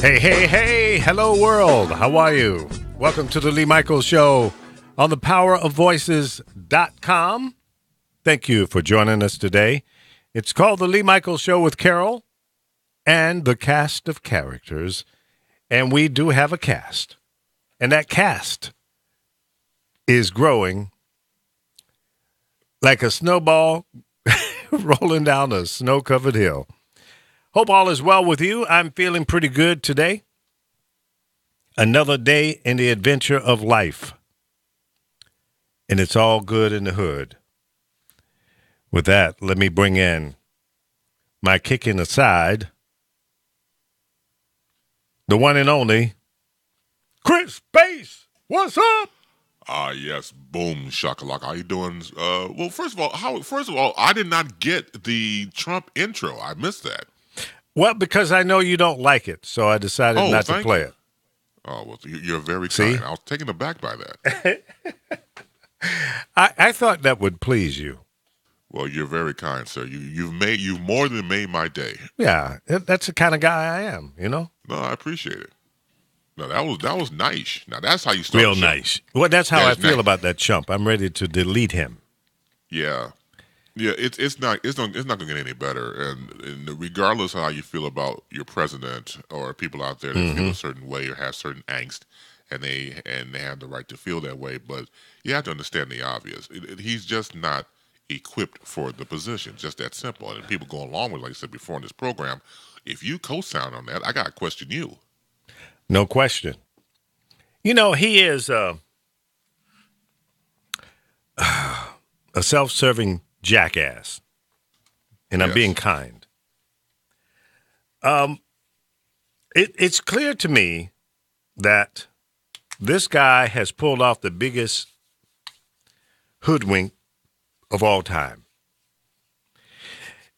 Hey, hey, hey. Hello, world. How are you? Welcome to the Lee Michaels Show on the powerofvoices.com. Thank you for joining us today. It's called the Lee Michaels Show with Carol and the cast of characters. And we do have a cast. And that cast is growing like a snowball rolling down a snow-covered hill. Hope all is well with you. I'm feeling pretty good today. Another day in the adventure of life. And it's all good in the hood. With that, let me bring in my kicking aside, the one and only Chris Bass. What's up? Yes, boom shakalaka. How you doing? Well, first of all, I did not get the Trump intro. I missed that. Well, because I know you don't like it, so I decided not to play it. Oh, well, you're very kind. I was taken aback by that. I thought that would please you. Well, you're very kind, sir. You've more than made my day. Yeah, that's the kind of guy I am, you know? No, I appreciate it. No, that was nice. Now that's how you start. Real nice. Well, that's how I feel about that chump. I'm ready to delete him. Yeah. Yeah, it's not going to get any better, and regardless of how you feel about your president or people out there that feel a certain way or have certain angst, and they have the right to feel that way, but you have to understand the obvious. He's just not equipped for the position, just that simple. And people go along with, like I said before in this program, if you co-sign on that, I got to question you. No question. You know, he is a self-serving jackass, and I'm being kind. It's clear to me that this guy has pulled off the biggest hoodwink of all time.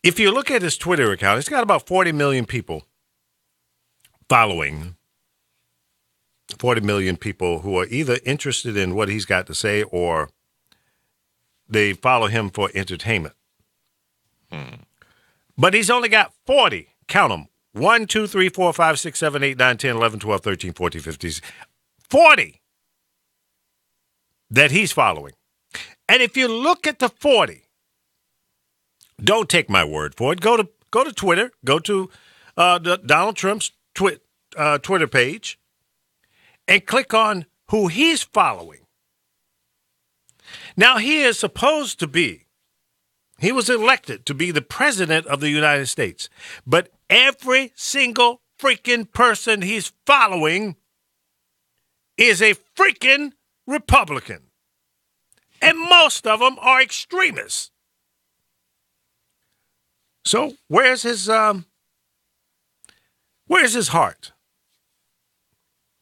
If you look at his Twitter account, it's got about 40 million people following. 40 million people who are either interested in what he's got to say or they follow him for entertainment. But he's only got 40, count them, 1, 2, 3, 4, 5, 6, 7, 8, 9, 10, 11, 12, 13, 14, 15, 40 that he's following. And if you look at the 40, don't take my word for it. Go to Twitter, go to Donald Trump's Twitter page, and click on who he's following. Now, he was elected to be the president of the United States. But every single freaking person he's following is a freaking Republican. And most of them are extremists. So where's his heart?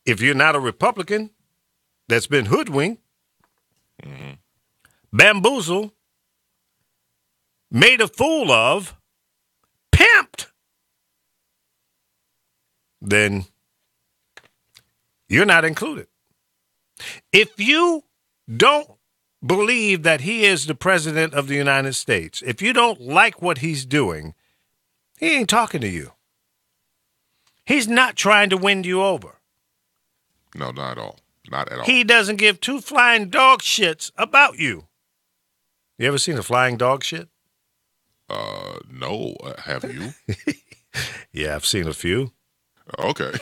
If you're not a Republican that's been hoodwinked, bamboozled, made a fool of, pimped, then you're not included. If you don't believe that he is the president of the United States, if you don't like what he's doing, he ain't talking to you. He's not trying to win you over. No, not at all. Not at all. He doesn't give two flying dog shits about you. You ever seen a flying dog shit? No. Have you? Yeah, I've seen a few. Okay.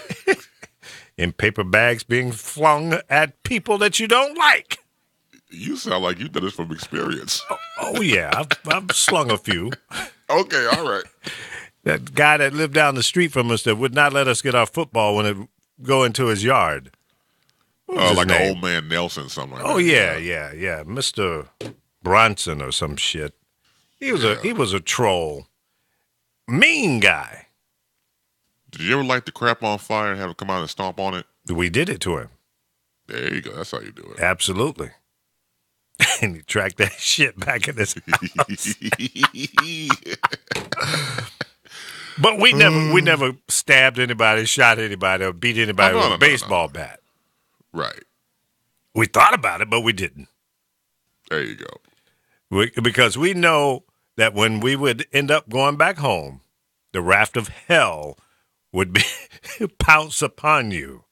In paper bags being flung at people that you don't like. You sound like you did this from experience. Oh yeah, I've slung a few. Okay, all right. That guy that lived down the street from us that would not let us get our football when it go into his yard. Like an old man Nelson, something like that. Oh yeah. Mr. Bronson or some shit. He was a troll. Mean guy. Did you ever light the crap on fire and have it come out and stomp on it? We did it to him. There you go. That's how you do it. Absolutely. And he tracked that shit back in his house. But we never stabbed anybody, shot anybody, or beat anybody with a baseball bat. Right. We thought about it, but we didn't. There you go. Because we know that when we would end up going back home, the raft of hell would be pounce upon you.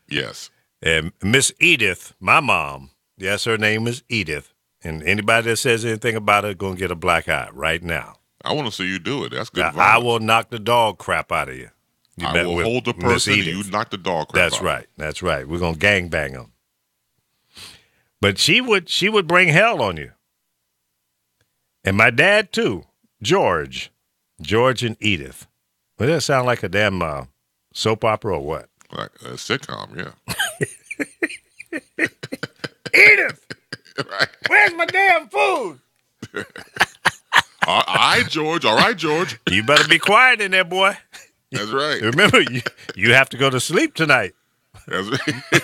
Yes. And Miss Edith, my mom, yes, her name is Edith. And anybody that says anything about it going to get a black eye right now. I want to see you do it. That's good. I will knock the dog crap out of you. I will hold the person and you knock the dog crap That's out. right. That's right. We're going to gangbang them. But she would bring hell on you. And my dad, too. George and Edith. Does that sound like a damn soap opera or what? Like a sitcom, yeah. Edith! Right. Where's my damn food? All right, George. All right, George. You better be quiet in there, boy. That's right. Remember, you have to go to sleep tonight.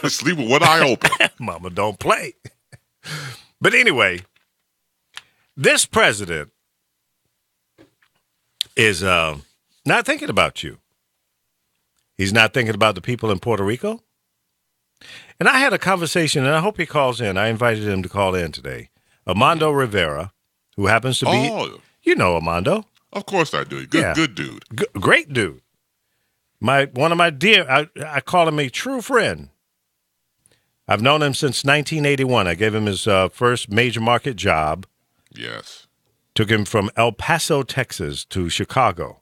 Sleep with one eye open. Mama, don't play. But anyway, this president is not thinking about you. He's not thinking about the people in Puerto Rico. And I had a conversation, and I hope he calls in. I invited him to call in today. Armando Rivera, who happens to be, you know Armando. Of course I do. Good dude. Great dude. One of my dear, I call him a true friend. I've known him since 1981. I gave him his first major market job. Yes. Took him from El Paso, Texas to Chicago.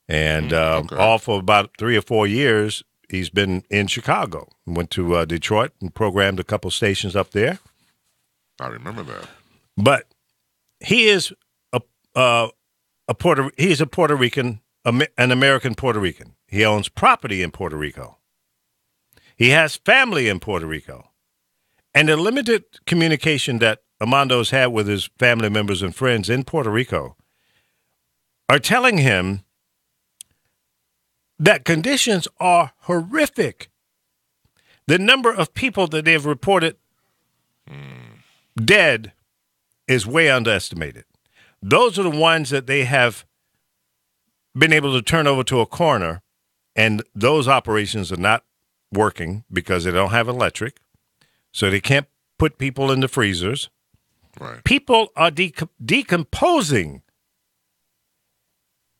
And all for about 3 or 4 years, he's been in Chicago. Went to Detroit and programmed a couple stations up there. I remember that. But he is a Puerto Rican, an American Puerto Rican. He owns property in Puerto Rico. He has family in Puerto Rico. And the limited communication that Armando's had with his family members and friends in Puerto Rico are telling him that conditions are horrific. The number of people that they've reported dead is way underestimated. Those are the ones that they have been able to turn over to a coroner, and those operations are not working because they don't have electric, so they can't put people in the freezers. Right. People are decomposing.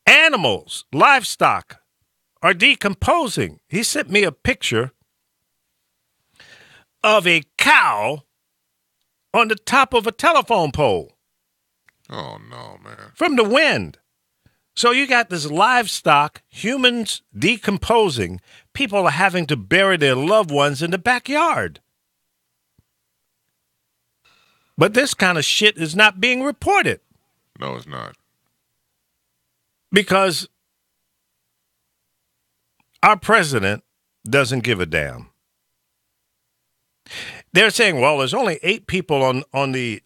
Animals, livestock are decomposing. He sent me a picture of a cow on the top of a telephone pole. Oh, no, man. From the wind. So you got this livestock, humans decomposing. People are having to bury their loved ones in the backyard. But this kind of shit is not being reported. No, it's not. Because our president doesn't give a damn. They're saying, well, there's only 8 people on the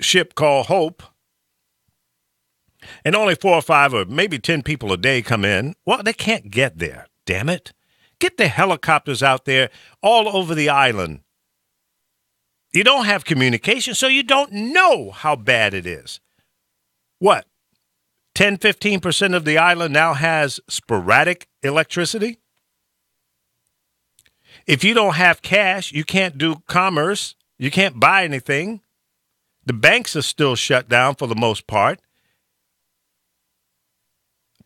ship called Hope, and only 4 or 5 or maybe 10 people a day come in. Well, they can't get there, damn it. Get the helicopters out there all over the island. You don't have communication, so you don't know how bad it is. What? 10, 15% of the island now has sporadic electricity? If you don't have cash, you can't do commerce. You can't buy anything. The banks are still shut down for the most part.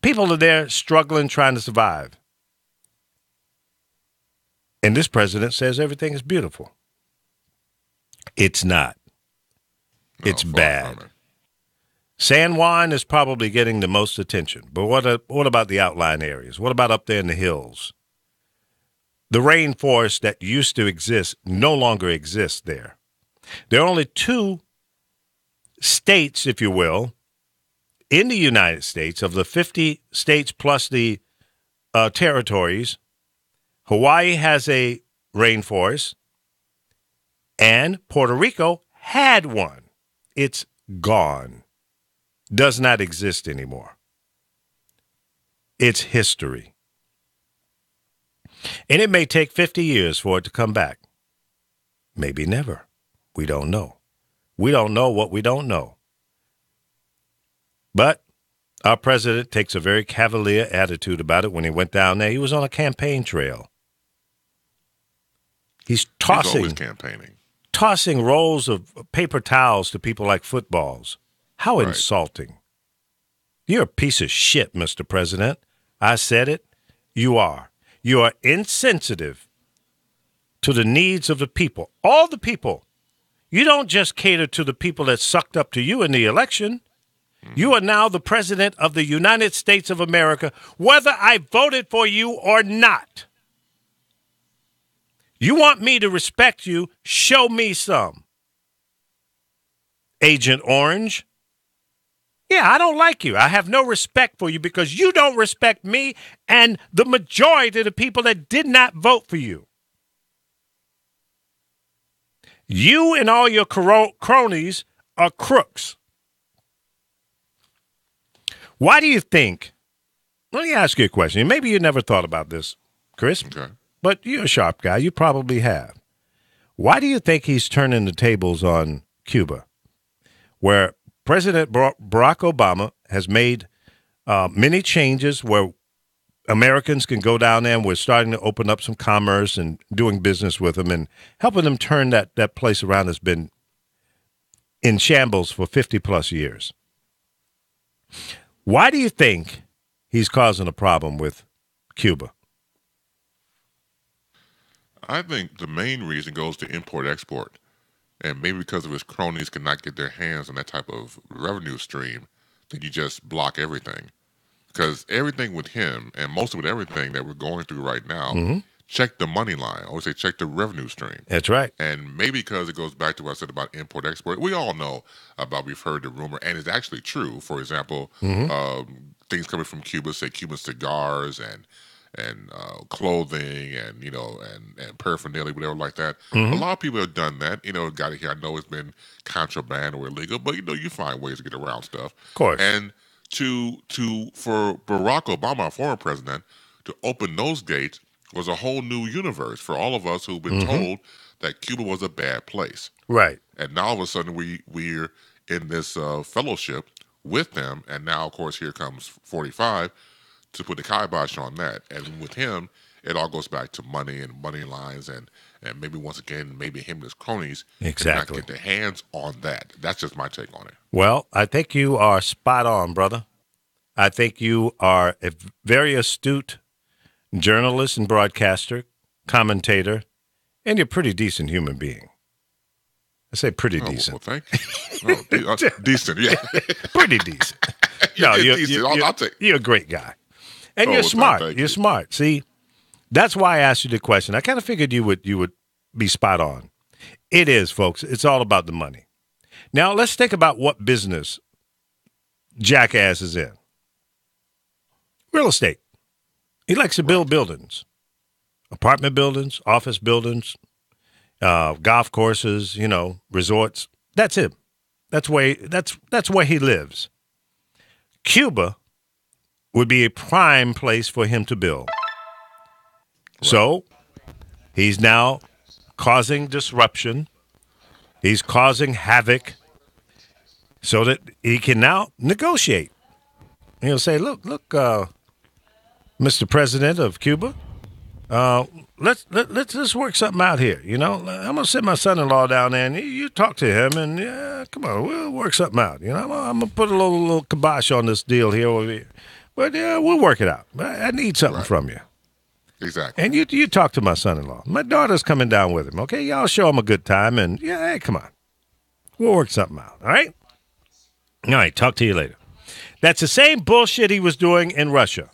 People are there struggling, trying to survive. And this president says everything is beautiful. It's not. No, it's bad. San Juan is probably getting the most attention. But what about the outlying areas? What about up there in the hills? The rainforest that used to exist no longer exists there. There are only 2 states, if you will, in the United States, of the 50 states plus the territories. Hawaii has a rainforest, and Puerto Rico had one. It's gone. Does not exist anymore. It's history. And it may take 50 years for it to come back. Maybe never. We don't know. We don't know what we don't know. But our president takes a very cavalier attitude about it when he went down there. He was on a campaign trail. He's always campaigning. Tossing rolls of paper towels to people like footballs. How Right. insulting. You're a piece of shit, Mr. President. I said it. You are. You are insensitive to the needs of the people. All the people. You don't just cater to the people that sucked up to you in the election. You are now the president of the United States of America, whether I voted for you or not. You want me to respect you? Show me some. Agent Orange. Yeah, I don't like you. I have no respect for you because you don't respect me and the majority of the people that did not vote for you. You and all your cronies are crooks. Why do you think? Let me ask you a question. Maybe you never thought about this, Chris, Okay. but you're a sharp guy. You probably have. Why do you think he's turning the tables on Cuba, where President Barack Obama has made many changes where Americans can go down there and we're starting to open up some commerce and doing business with them and helping them turn that place around that's been in shambles for 50 plus years? Why do you think he's causing a problem with Cuba? I think the main reason goes to import-export. And maybe because of his cronies cannot get their hands on that type of revenue stream, then you just block everything. Because everything with him, and most of it everything that we're going through right now, check the money line. I always say check the revenue stream. That's right. And maybe because it goes back to what I said about import-export, we all know about, we've heard the rumor, and it's actually true. For example, things coming from Cuba, say Cuban cigars and clothing and and paraphernalia, whatever like that. A lot of people have done that. Got it here. I know it's been contraband or illegal, but you find ways to get around stuff. Of course. And for Barack Obama, our former president, to open those gates was a whole new universe for all of us who've been told that Cuba was a bad place. Right. And now all of a sudden we're in this fellowship with them, and now of course here comes 45 to put the kibosh on that. And with him, it all goes back to money and money lines, and maybe once again, maybe him and his cronies Exactly. cannot get their hands on that. That's just my take on it. Well, I think you are spot on, brother. I think you are a very astute journalist and broadcaster, commentator, and you're a pretty decent human being. I say pretty decent. Well, thank you. Decent, yeah. Pretty decent. No, I'll take. You're a great guy. And you're smart. You're smart. See, that's why I asked you the question. I kind of figured you would be spot on. It is, folks. It's all about the money. Now, let's think about what business Jackass is in. Real estate. He likes to build buildings, apartment buildings, office buildings, golf courses, resorts. That's him. That's where he lives. Cuba would be a prime place for him to build. Right. So he's now causing disruption. He's causing havoc so that he can now negotiate. He'll say, look, Mr. President of Cuba, let's work something out here. I'm gonna sit my son-in-law down there, and you talk to him, and come on, we'll work something out. I'm gonna put a little kibosh on this deal here, but we'll work it out. I need something from you. Exactly. And you talk to my son-in-law. My daughter's coming down with him. Okay, y'all show him a good time, and hey, come on, we'll work something out. All right. All right. Talk to you later. That's the same bullshit he was doing in Russia.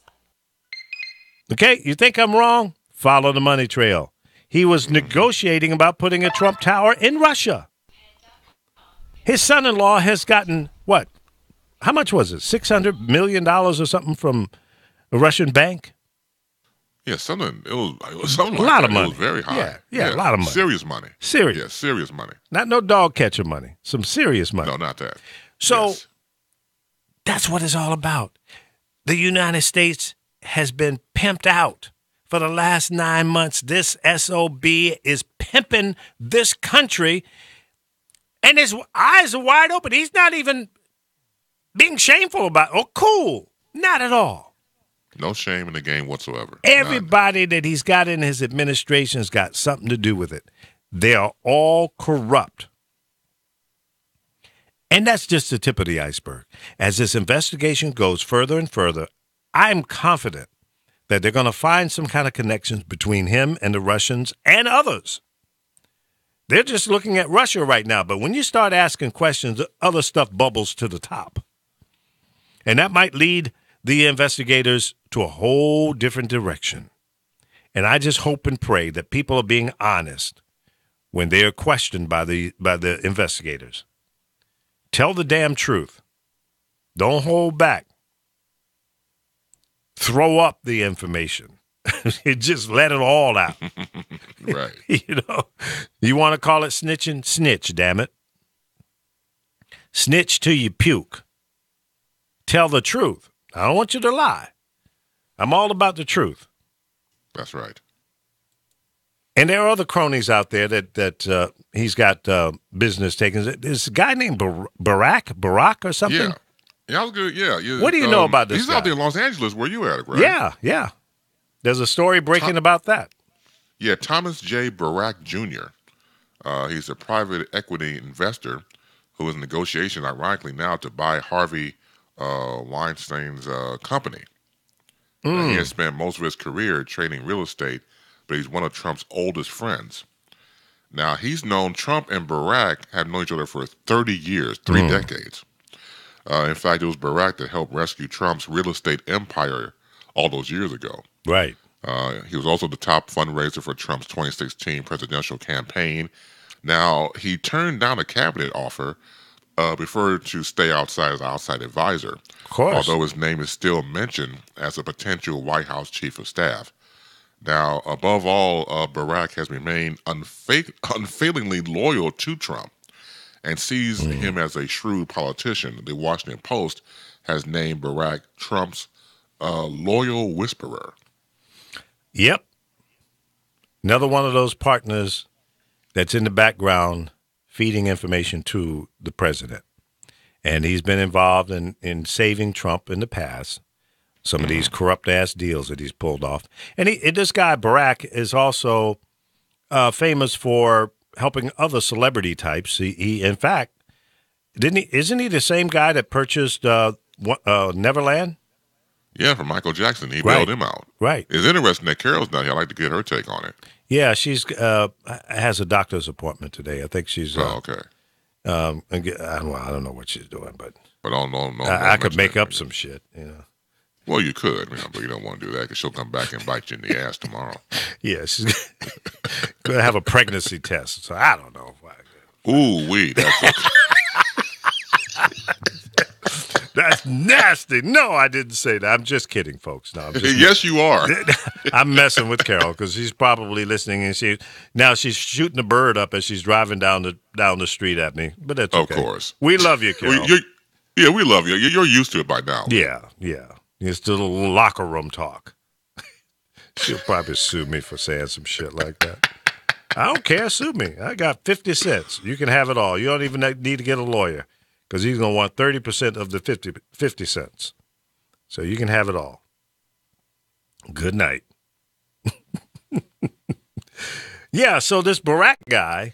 Okay, you think I'm wrong? Follow the money trail. He was negotiating about putting a Trump Tower in Russia. His son-in-law has gotten, what? How much was it? $600 million or something from a Russian bank? Yeah, it was something a lot of that. money. It was very high. Yeah, a lot of money. Serious money. Serious. Yeah, serious money. Not no dog catcher money. Some serious money. No, not that. So that's what it's all about. The United States has been pimped out for the last 9 months. This SOB is pimping this country, and his eyes are wide open. He's not even being shameful about it. Oh, cool. Not at all. No shame in the game whatsoever. Everybody that he's got in his administration has got something to do with it. They are all corrupt. And that's just the tip of the iceberg. As this investigation goes further and further, I'm confident that they're going to find some kind of connections between him and the Russians and others. They're just looking at Russia right now. But when you start asking questions, other stuff bubbles to the top. And that might lead the investigators to a whole different direction. And I just hope and pray that people are being honest when they are questioned by the investigators. Tell the damn truth. Don't hold back. Throw up the information. Just let it all out. Right. You want to call it snitching? Snitch, damn it. Snitch till you puke. Tell the truth. I don't want you to lie. I'm all about the truth. That's right. And there are other cronies out there that he's got business taken. There's a guy named Barack or something. Yeah, I was good. Yeah. What do you know about this He's guy? out there in Los Angeles where you at, right? Yeah. There's a story breaking about that. Yeah, Thomas J. Barack Jr. He's a private equity investor who is in negotiation, ironically, now to buy Harvey Weinstein's company. He has spent most of his career trading real estate, but he's one of Trump's oldest friends. Now, he's known Trump and Barack have known each other for 30 years, 3 decades. In fact, it was Barack that helped rescue Trump's real estate empire all those years ago. Right. He was also the top fundraiser for Trump's 2016 presidential campaign. Now, he turned down a cabinet offer, preferred to stay outside as an outside advisor. Of course. Although his name is still mentioned as a potential White House chief of staff. Now, above all, Barack has remained unfailingly loyal to Trump and sees him as a shrewd politician. The Washington Post has named Barack Trump's loyal whisperer. Yep. Another one of those partners that's in the background feeding information to the president. And he's been involved in saving Trump in the past. Some of these corrupt-ass deals that he's pulled off. And this guy, Barack, is also famous for helping other celebrity types. He in fact, isn't he the same guy that purchased Neverland? Yeah, from Michael Jackson. He bailed him out. Right. It's interesting that Carol's not here. I'd like to get her take on it. Yeah, she's has a doctor's appointment today. I think she's. Okay. I don't know what she's doing, but I could make up some shit. Well, you could, but you don't want to do that because she'll come back and bite you in the ass tomorrow. Yeah, she's going to have a pregnancy test. So I don't know. Ooh, that's That's nasty. No, I didn't say that. I'm just kidding, folks. No, yes, you are. I'm messing with Carol because she's probably listening, and she's shooting a bird up as she's driving down the street at me. But that's okay. Of course. We love you, Carol. We love you. You're used to it by now. Yeah. It's the little locker room talk. She'll probably sue me for saying some shit like that. I don't care. Sue me. I got 50 cents. You can have it all. You don't even need to get a lawyer because he's going to want 30% of the 50 cents. So you can have it all. Good night. Yeah, so this Barack guy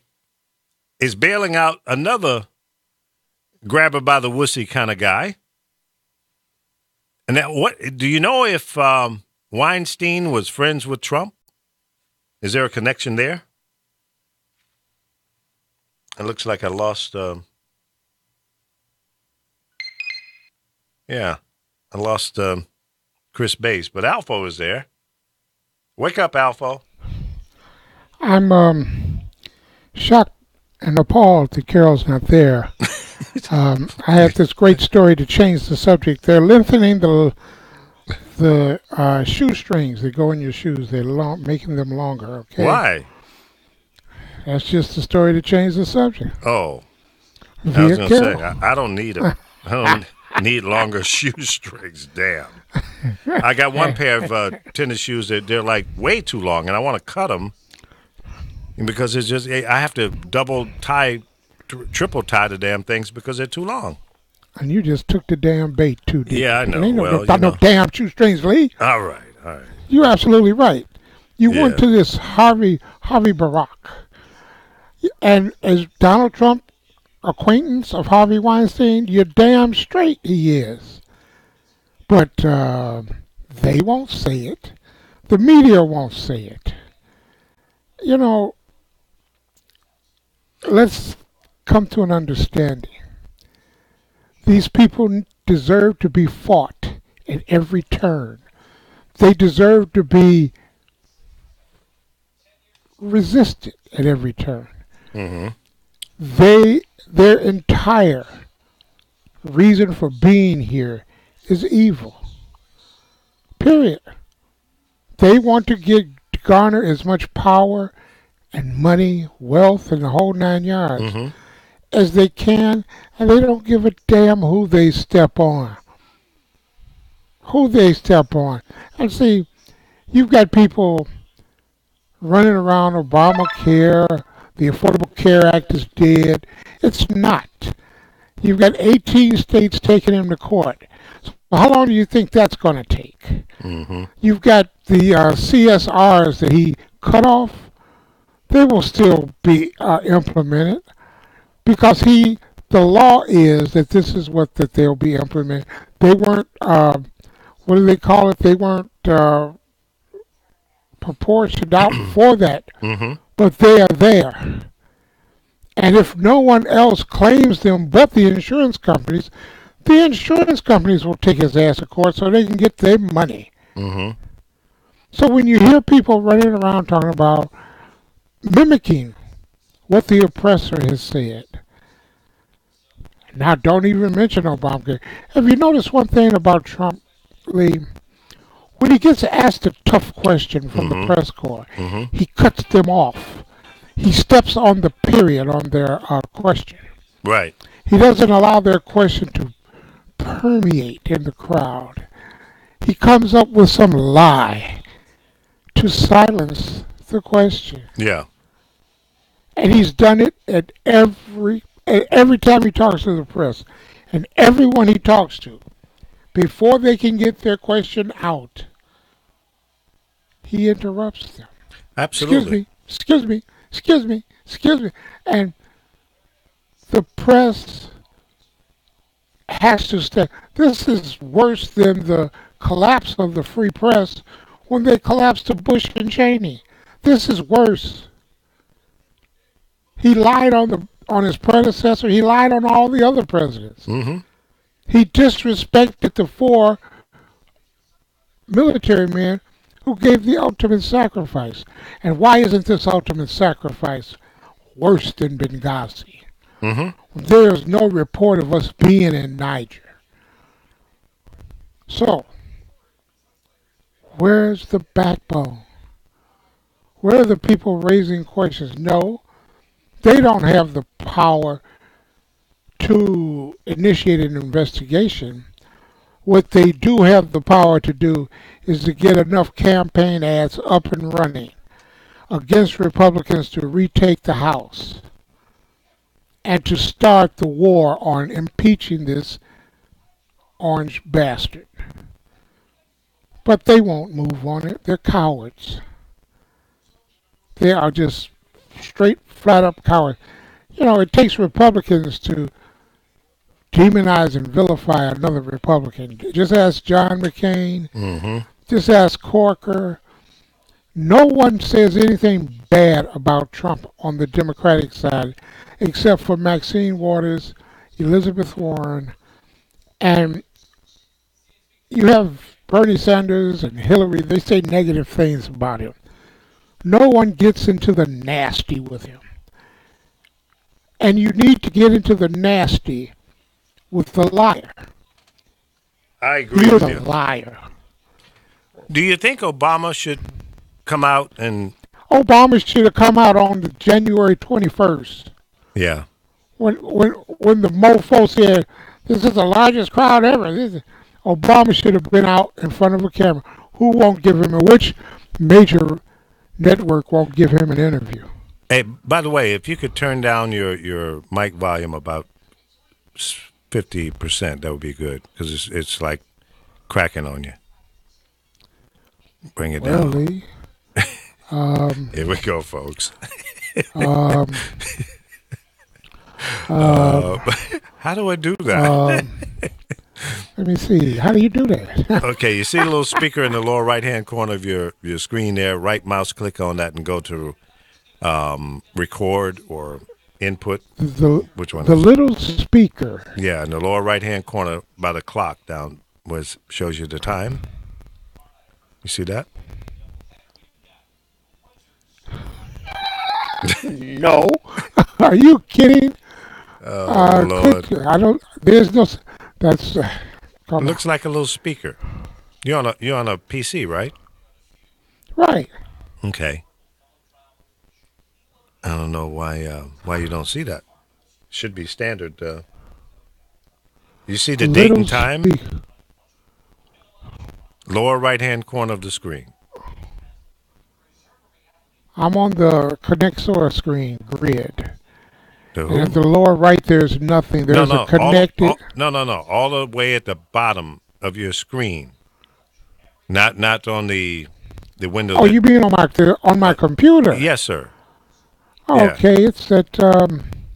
is bailing out another grab her by the wussy kind of guy. And what do you know if Weinstein was friends with Trump? Is there a connection there? It looks like I lost. I lost Chris Bass, but Alpha is there. Wake up, Alpha. I'm shocked and appalled that Carol's not there. I have this great story to change the subject. They're lengthening the shoestrings that go in your shoes. They're making them longer. Okay. Why? That's just the story to change the subject. Oh, I was going to say I don't need them. I don't need longer shoestrings. Damn. I got one pair of tennis shoes that they're like way too long, and I want to cut them because it's just I have to double tie. Triple tie the damn things because they're too long. And you just took the damn bait too deep. Yeah, I know. Ain't no damn shoestrings, Lee. All right. You're absolutely right. You went to this Harvey Barack. And as Donald Trump acquaintance of Harvey Weinstein, you're damn straight he is. But they won't say it. The media won't say it. You know, let's come to an understanding. These people deserve to be fought at every turn. They deserve to be resisted at every turn. Mm-hmm. Their entire reason for being here is evil. Period. They want to garner as much power and money, wealth, and the whole 9 yards Mm-hmm. as they can, and they don't give a damn who they step on. Who they step on. And see, you've got people running around Obamacare, the Affordable Care Act is dead. It's not. You've got 18 states taking him to court. So how long do you think that's going to take? Mm-hmm. You've got the CSRs that he cut off. They will still be implemented because the law is that this is what that they'll be implemented. They weren't, what do they call it? They weren't proportioned out for that, Mm-hmm. but they are there. And if no one else claims them but the insurance companies will take his ass to court so they can get their money. Mm-hmm. So when you hear people running around talking about mimicking what the oppressor has said, now don't even mention Obamacare. Have you noticed one thing about Trump, Lee? When he gets asked a tough question from the press corps, Mm-hmm. he cuts them off. He steps on the period on their question. Right. He doesn't allow their question to permeate in the crowd. He comes up with some lie to silence the question. Yeah. And he's done it at every time he talks to the press. And everyone he talks to, before they can get their question out, he interrupts them. Absolutely. Excuse me. And the press has to stay. This is worse than the collapse of the free press when they collapsed to Bush and Cheney. This is worse. He lied on his predecessor. He lied on all the other presidents. Mm-hmm. He disrespected the 4 military men who gave the ultimate sacrifice. And why isn't this ultimate sacrifice worse than Benghazi? Mm-hmm. There is no report of us being in Niger. So, where's the backbone? Where are the people raising questions? No, they don't have the power to initiate an investigation. What they do have the power to do is to get enough campaign ads up and running against Republicans to retake the House and to start the war on impeaching this orange bastard. But they won't move on it. They're cowards. They are just straight, flat up cowards. You know, it takes Republicans to demonize and vilify another Republican. Just ask John McCain. Mm-hmm. Just ask Corker. No one says anything bad about Trump on the Democratic side except for Maxine Waters, Elizabeth Warren, and you have Bernie Sanders and Hillary. They say negative things about him. No one gets into the nasty with him. And you need to get into the nasty with the liar. I agree You're with the you. liar. Do you think Obama should come out and Obama should have come out on the January 21st yeah? when the mofo said this is the largest crowd ever. Obama should have been out in front of a camera. Who won't give him which major network won't give him an interview? Hey, by the way, if you could turn down your mic volume about 50%, that would be good because it's like cracking on you. Bring it Well, down. Lee, Here we go, folks. um, How do I do that? let Let me see. How do you do that? Okay, you see the little speaker in the lower right-hand corner of your screen there. Right mouse click on that and go to record or input. the Which one the is it? little speaker. Yeah, in the lower right-hand corner by the clock down where it shows you the time. You see that? No. Are you kidding? Oh, Lord. Click, I don't. There's no. That's. It Come on. looks like a little speaker. You're on a PC, right? Right. Okay. I don't know why you don't see that. Should be standard. You see the date Little and time? speaker. Lower right-hand corner of the screen. I'm on the Connexora screen grid. The And at who? the lower right, there's nothing. There's a connected. No. All the way at the bottom of your screen. Not on the window. Oh, you mean on my computer? Yes, sir. Oh, yeah. okay, it's at You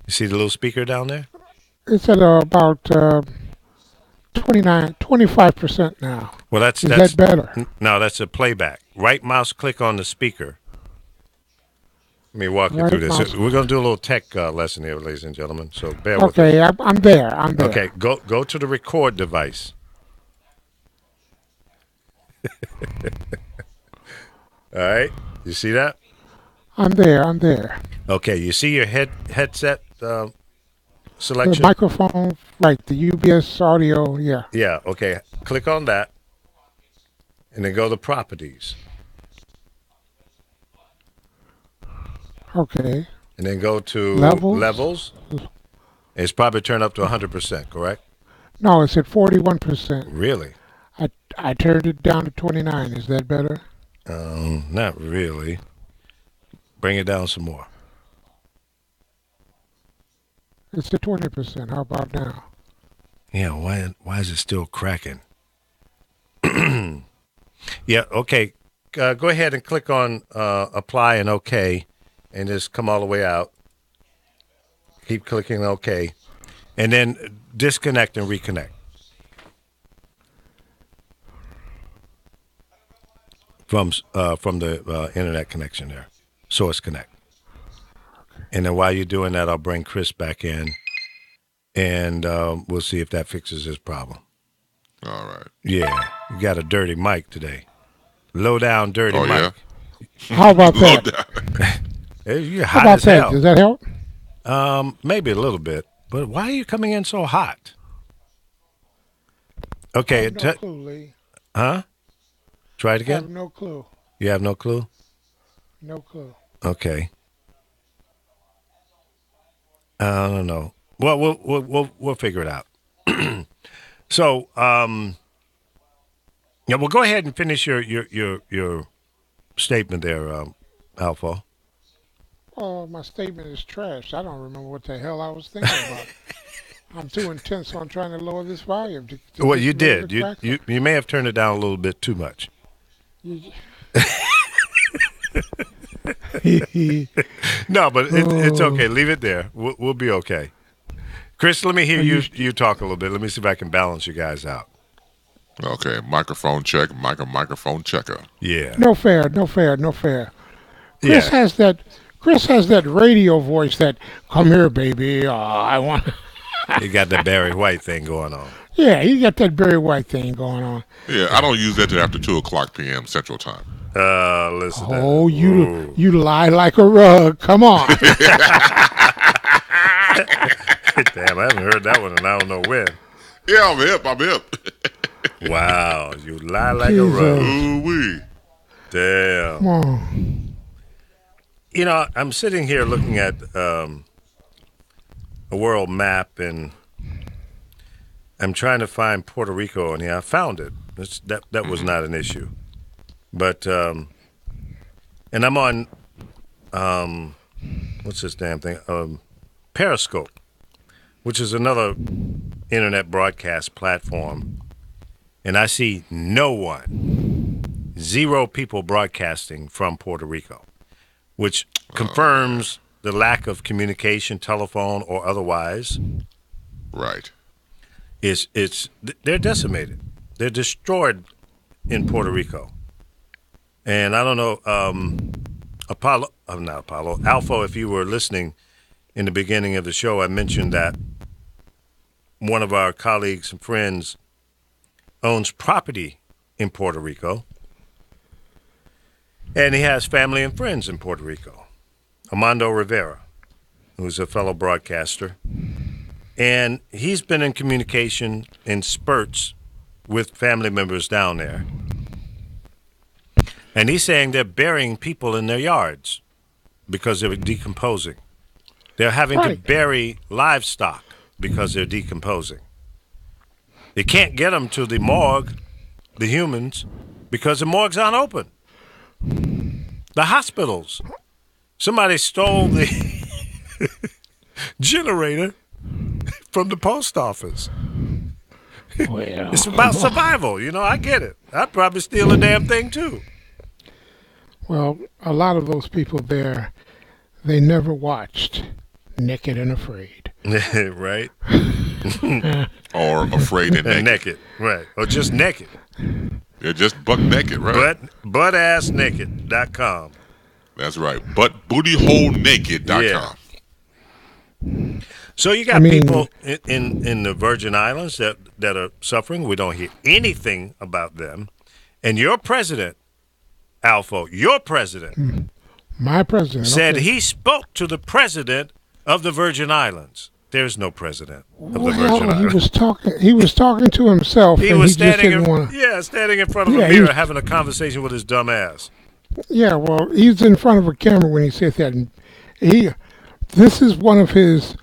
see the little speaker down there? about 25% now. Well, that's Is that better? No, that's a playback. Right mouse click on the speaker. Let me walk you Right through this. mouse. We're going to do a little tech lesson here, ladies and gentlemen. So bear with us. Okay, I'm there. I'm there. Okay, go to the record device. All right, you see that? I'm there. I'm there. Okay, you see your headset The selection? microphone, right? The UBS audio. Yeah. Yeah, okay. Click on that, and then go to properties, Okay. and then go to Levels? It's probably turned up to 100%, correct? No, it's at 41%. Really? I turned it down to 29. Is that better? Not really. Bring it down some more. It's at 20%. How about now? Yeah, why is it still cracking? Yeah, okay. Go ahead and click on apply and OK, and just come all the way out. Keep clicking OK, and then disconnect and reconnect from the internet connection there, Source Connect. And then while you're doing that, I'll bring Chris back in, and we'll see if that fixes his problem. All right. Yeah, you got a dirty mic today. Low down, dirty Oh, mic. yeah? How about Low that? down. Hey, you're How hot about as that? hell. Does that help? Maybe a little bit, but why are you coming in so hot? Okay, No clue, Lee. huh? Try it I have again. no clue. You have no clue. No clue. Okay. I don't know. Well, we'll figure it out. So, yeah, well, go ahead and finish your statement there, Alpha. Oh, my statement is trash. I don't remember what the hell I was thinking about. I'm too intense on trying to lower this volume. To Well, get you rid of did. the You crackle. you may have turned it down a little bit too much. No, but it's okay. Leave it there. We'll be okay. Chris, let me hear you talk a little bit. Let me see if I can balance you guys out. Okay, microphone check, microphone checker. Yeah. No fair. No fair. No fair. Yeah. Chris has that radio voice that "Come here, baby. I want." You got the Barry White thing going on. Yeah, he got that Barry White thing going on. Yeah, I don't use that till after 2:00 p.m. Central Time. Listen. to that. Oh, Ooh. you lie like a rug. Come on. Damn, I haven't heard that one, and I don't know when. Yeah, I'm hip. I'm hip. Wow, you lie like a Jesus. rug. Ooh wee. Damn. Come on. You know, I'm sitting here looking at a world map, and I'm trying to find Puerto Rico, and yeah, I found it. That was not an issue. But, and I'm on, what's this damn thing? Periscope, which is another internet broadcast platform. And I see no one, 0 people broadcasting from Puerto Rico, which confirms the lack of communication, telephone or otherwise. Right. they're decimated. They're destroyed in Puerto Rico. And I don't know, not Apollo, Alpha, if you were listening in the beginning of the show, I mentioned that one of our colleagues and friends owns property in Puerto Rico. And he has family and friends in Puerto Rico. Armando Rivera, who's a fellow broadcaster. And he's been in communication in spurts with family members down there. And he's saying they're burying people in their yards because they're decomposing. They're having to bury livestock because they're decomposing. They can't get them to the morgue, the humans, because the morgues aren't open. The hospitals. Somebody stole the generator from the post office. Well, It's about survival. I get it. I'd probably steal a damn thing, too. well, a lot of those people there, they never watched Naked and Afraid. Right? Or afraid and naked. Naked. Right. Or just naked. They're just buck naked, right? Buttassnaked.com. That's right. Buttbootyholenaked.com. Yeah. So you got people in the Virgin Islands that are suffering. We don't hear anything about them. And your president, Alpha, My president said okay. he spoke to the president of the Virgin Islands. There's no president of the Virgin Well, Islands. he was talking to himself. He and was he just standing, didn't want to. standing in front of a Yeah, he mirror was- having a conversation with his dumb ass. Yeah, well, he's in front of a camera when he said that. And this is one of his.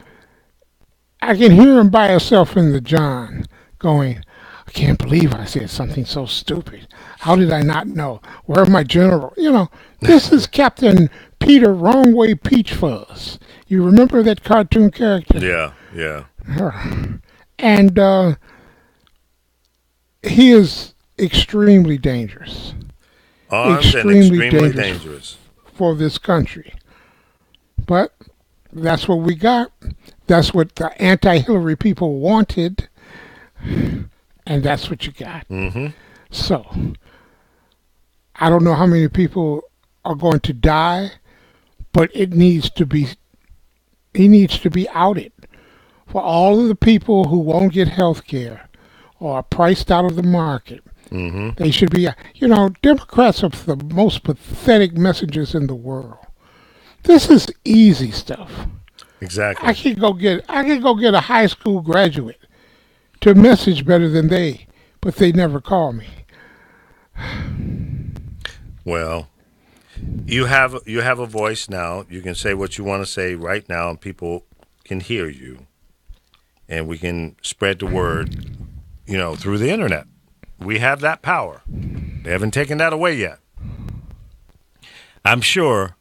I can hear him by himself in the John going, I can't believe I said something so stupid. How did I not know? Where's my general? This is Captain Peter Wrong Way Peach Fuzz. You remember that cartoon character? Yeah. And he is extremely dangerous Armed Extremely and extremely dangerous. dangerous. for this country. But that's what we got. That's what the anti-Hillary people wanted. And that's what you got. Mm-hmm. So, I don't know how many people are going to die, but he needs to be outed. For all of the people who won't get health care or are priced out of the market, they should be, Democrats are the most pathetic messengers in the world. This is easy stuff. Exactly. I could go get a high school graduate to message better than they, but they never call me. Well, you have a voice now. You can say what you want to say right now, and people can hear you, and we can spread the word, through the internet. We have that power. They haven't taken that away yet. I'm sure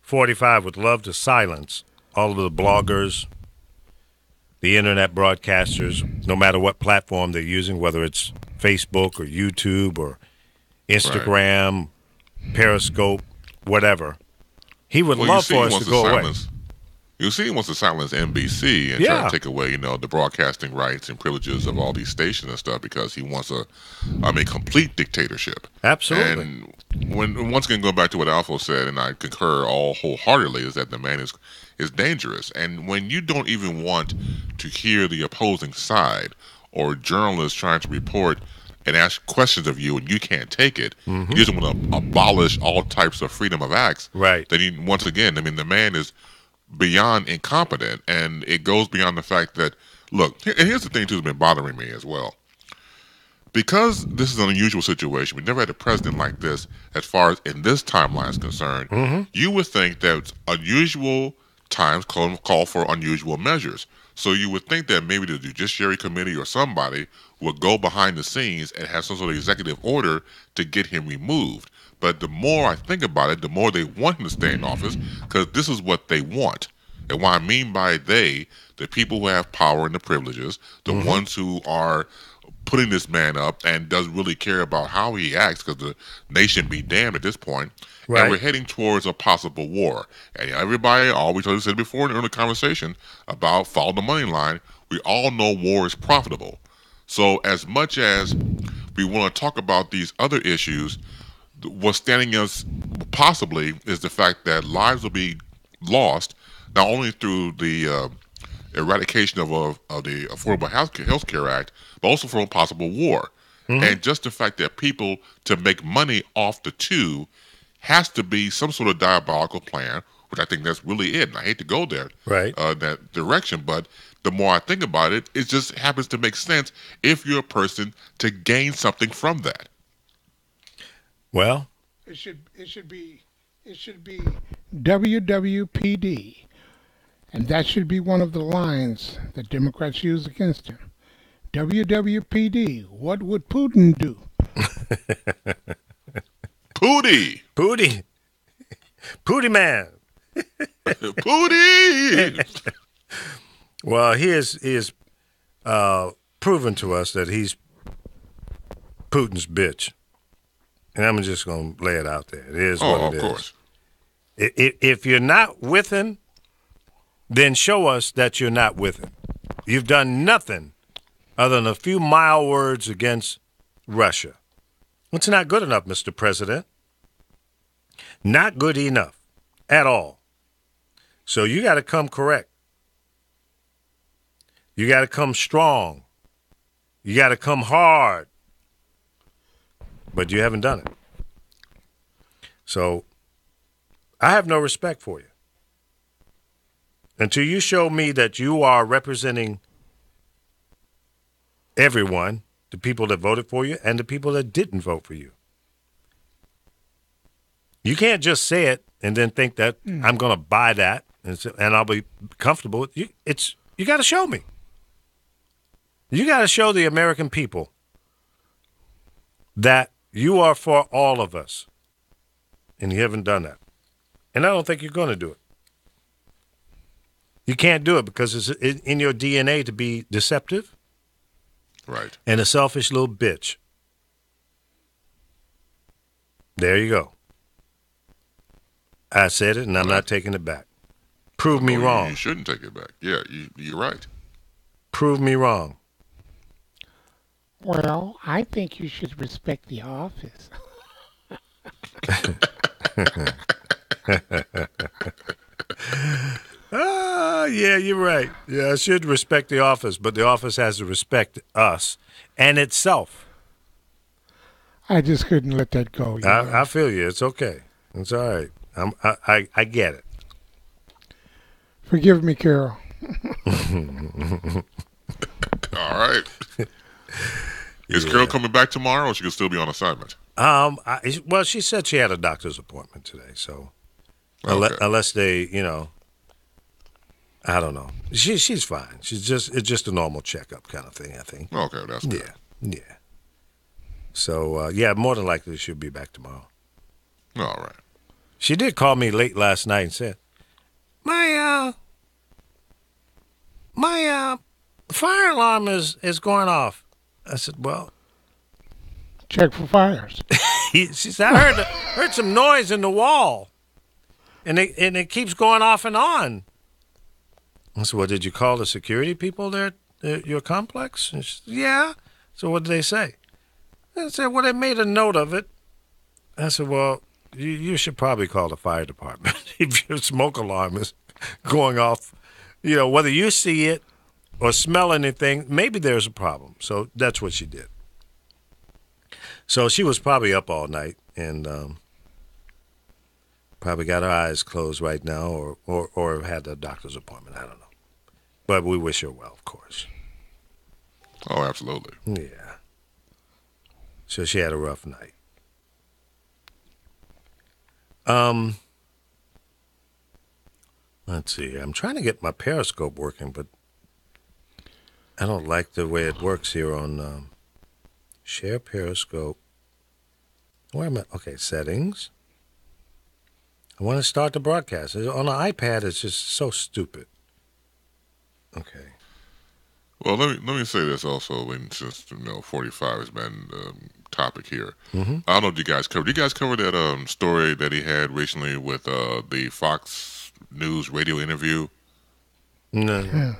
45 would love to silence all of the bloggers, the internet broadcasters, no matter what platform they're using, whether it's Facebook or YouTube or Instagram, Periscope, whatever. He would love for us to go away. You see, he wants to silence NBC and try to take away, the broadcasting rights and privileges of all these stations and stuff because he wants a complete dictatorship. Absolutely. And once again, going back to what Alpha said, and I concur all wholeheartedly, is that the man is dangerous. And when you don't even want to hear the opposing side or journalists trying to report and ask questions of you and you can't take it, you just want to abolish all types of freedom of acts. Right. Then once again, the man is beyond incompetent, and it goes beyond the fact that, look, and here's the thing too that's been bothering me as well. Because this is an unusual situation, we never had a president like this as far as in this timeline is concerned, you would think that unusual times call for unusual measures. So you would think that maybe the Judiciary Committee or somebody would go behind the scenes and have some sort of executive order to get him removed. But the more I think about it, the more they want him to stay in office because this is what they want. And what I mean by they, the people who have power and the privileges, the ones who are putting this man up and doesn't really care about how he acts because the nation be damned at this point. Right. and we're heading towards a possible war. And everybody always said before in the conversation about follow the money line. We all know war is profitable. So as much as we want to talk about these other issues, what's standing us possibly is the fact that lives will be lost not only through the eradication of the Affordable Health Care Act, but also from a possible war. And just the fact that people to make money off the two has to be some sort of diabolical plan, which I think that's really it. And I hate to go there, Right. that direction, but the more I think about it, it just happens to make sense if you're a person to gain something from that. Well, It should be WWPD, and that should be one of the lines that Democrats use against him. WWPD. What would Putin do? Pootie! Pootie man. Pootie! Well, he is proven to us that he's Putin's bitch. And I'm just going to lay it out there. It is what it is. Of course. If you're not with him, then show us that you're not with him. You've done nothing other than a few mild words against Russia. It's not good enough, Mr. President. Not good enough at all. So you got to come correct. You got to come strong. You got to come hard. But you haven't done it. So I have no respect for you. Until you show me that you are representing everyone, the people that voted for you and the people that didn't vote for you. You can't just say it and then think that I'm going to buy that and I'll be comfortable with you. You got to show me. You got to show the American people that you are for all of us. And you haven't done that. And I don't think you're going to do it. You can't do it because it's in your DNA to be deceptive. Right. And a selfish little bitch. There you go. I said it, and I'm not taking it back. Prove me wrong. You shouldn't take it back. Yeah, you're right. Prove me wrong. Well, I think you should respect the office. Yeah, you're right. Yeah, I should respect the office, but the office has to respect us and itself. I just couldn't let that go. I feel you. It's okay. It's all right. I get it. Forgive me, Carol. All right. Is Carol coming back tomorrow, or she can still be on assignment? Well, she said she had a doctor's appointment today, so unless they, I don't know. She's fine. It's just a normal checkup kind of thing, I think. Okay, that's good. Yeah. So more than likely she'll be back tomorrow. All right. She did call me late last night and said, "My fire alarm is going off." I said, "Well, check for fires." she said, "I heard some noise in the wall, and it keeps going off and on." I said, "Well, did you call the security people there at your complex?" And she said, "Yeah." So what did they say? I said, "Well, they made a note of it." I said, "Well, you should probably call the fire department if your smoke alarm is going off. Whether you see it or smell anything, maybe there's a problem." So that's what she did. So she was probably up all night and probably got her eyes closed right now or had a doctor's appointment. I don't know. But we wish her well, of course. Oh, absolutely. Yeah. So she had a rough night. Let's see. I'm trying to get my Periscope working, but I don't like the way it works here on Share Periscope. Where am I? Okay, settings. I want to start the broadcast. On an iPad, it's just so stupid. Okay. Well, let me say this also, and since 45 has been the topic here. I don't know if you guys covered. Did you guys cover that story that he had recently with the Fox News radio interview? No, Yeah.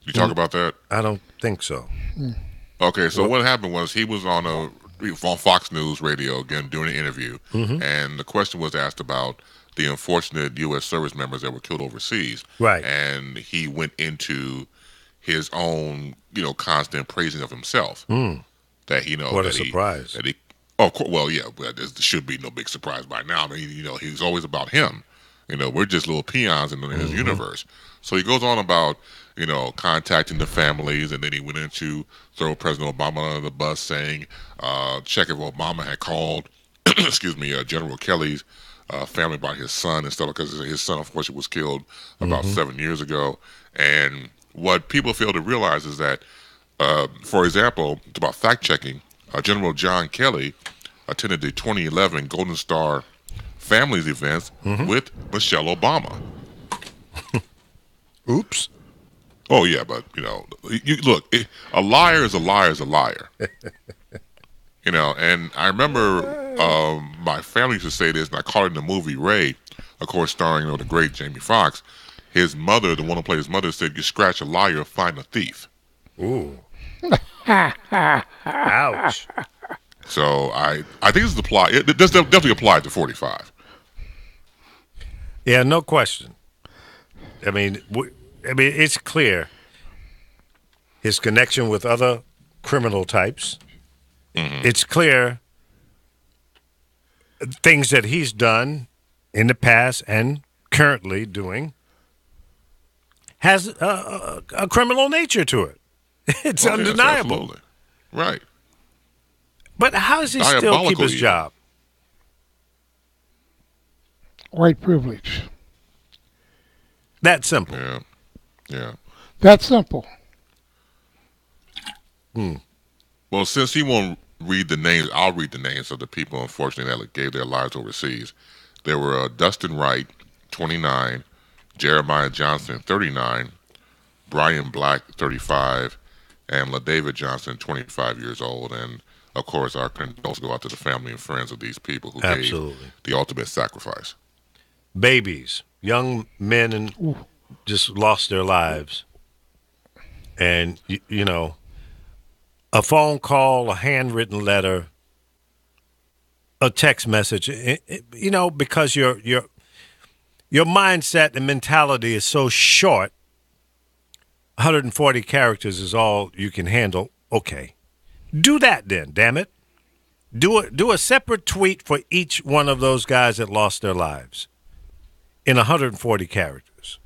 You talk about that? I don't think so. Okay, so what happened was he was on Fox News radio again doing an interview, and the question was asked about the unfortunate U.S. service members that were killed overseas. Right. And he went into his own, constant praising of himself. That What a surprise. Well, yeah, but there should be no big surprise by now. I mean, he's always about him. We're just little peons in his universe. So he goes on about, contacting the families, and then he went into throw President Obama under the bus, saying, check if Obama had called, excuse me, General Kelly's family about his son and stuff, because his son, unfortunately, was killed about 7 years ago. And what people fail to realize is that, for example, it's about fact checking. General John Kelly attended the 2011 Golden Star Families events with Michelle Obama. Oops. Oh yeah, but look, a liar is a liar is a liar. And I remember my family used to say this, and I caught it in the movie Ray, of course, starring the great Jamie Foxx. His mother, the one who played his mother, said, "You scratch a liar, find a thief." Ooh. Ouch. So I think this is applied. It does definitely apply to 45. Yeah, no question. I mean, it's clear his connection with other criminal types. It's clear things that he's done in the past and currently doing has a criminal nature to it. It's undeniable. Yes, absolutely. Right. But how does he still keep his job? White privilege. That simple. Yeah. That simple. Well, since he won't read the names, I'll read the names of the people, unfortunately, that gave their lives overseas. There were Dustin Wright, 29, Jeremiah Johnson, 39, Brian Black, 35, and LaDavid Johnson, 25 years old. And, of course, our condolences go out to the family and friends of these people who gave the ultimate sacrifice. Babies, young men, and just lost their lives. And, a phone call, a handwritten letter, a text message, because your mindset and mentality is so short, 140 characters is all you can handle. Okay. Do that then, damn it. Do a separate tweet for each one of those guys that lost their lives in 140 characters.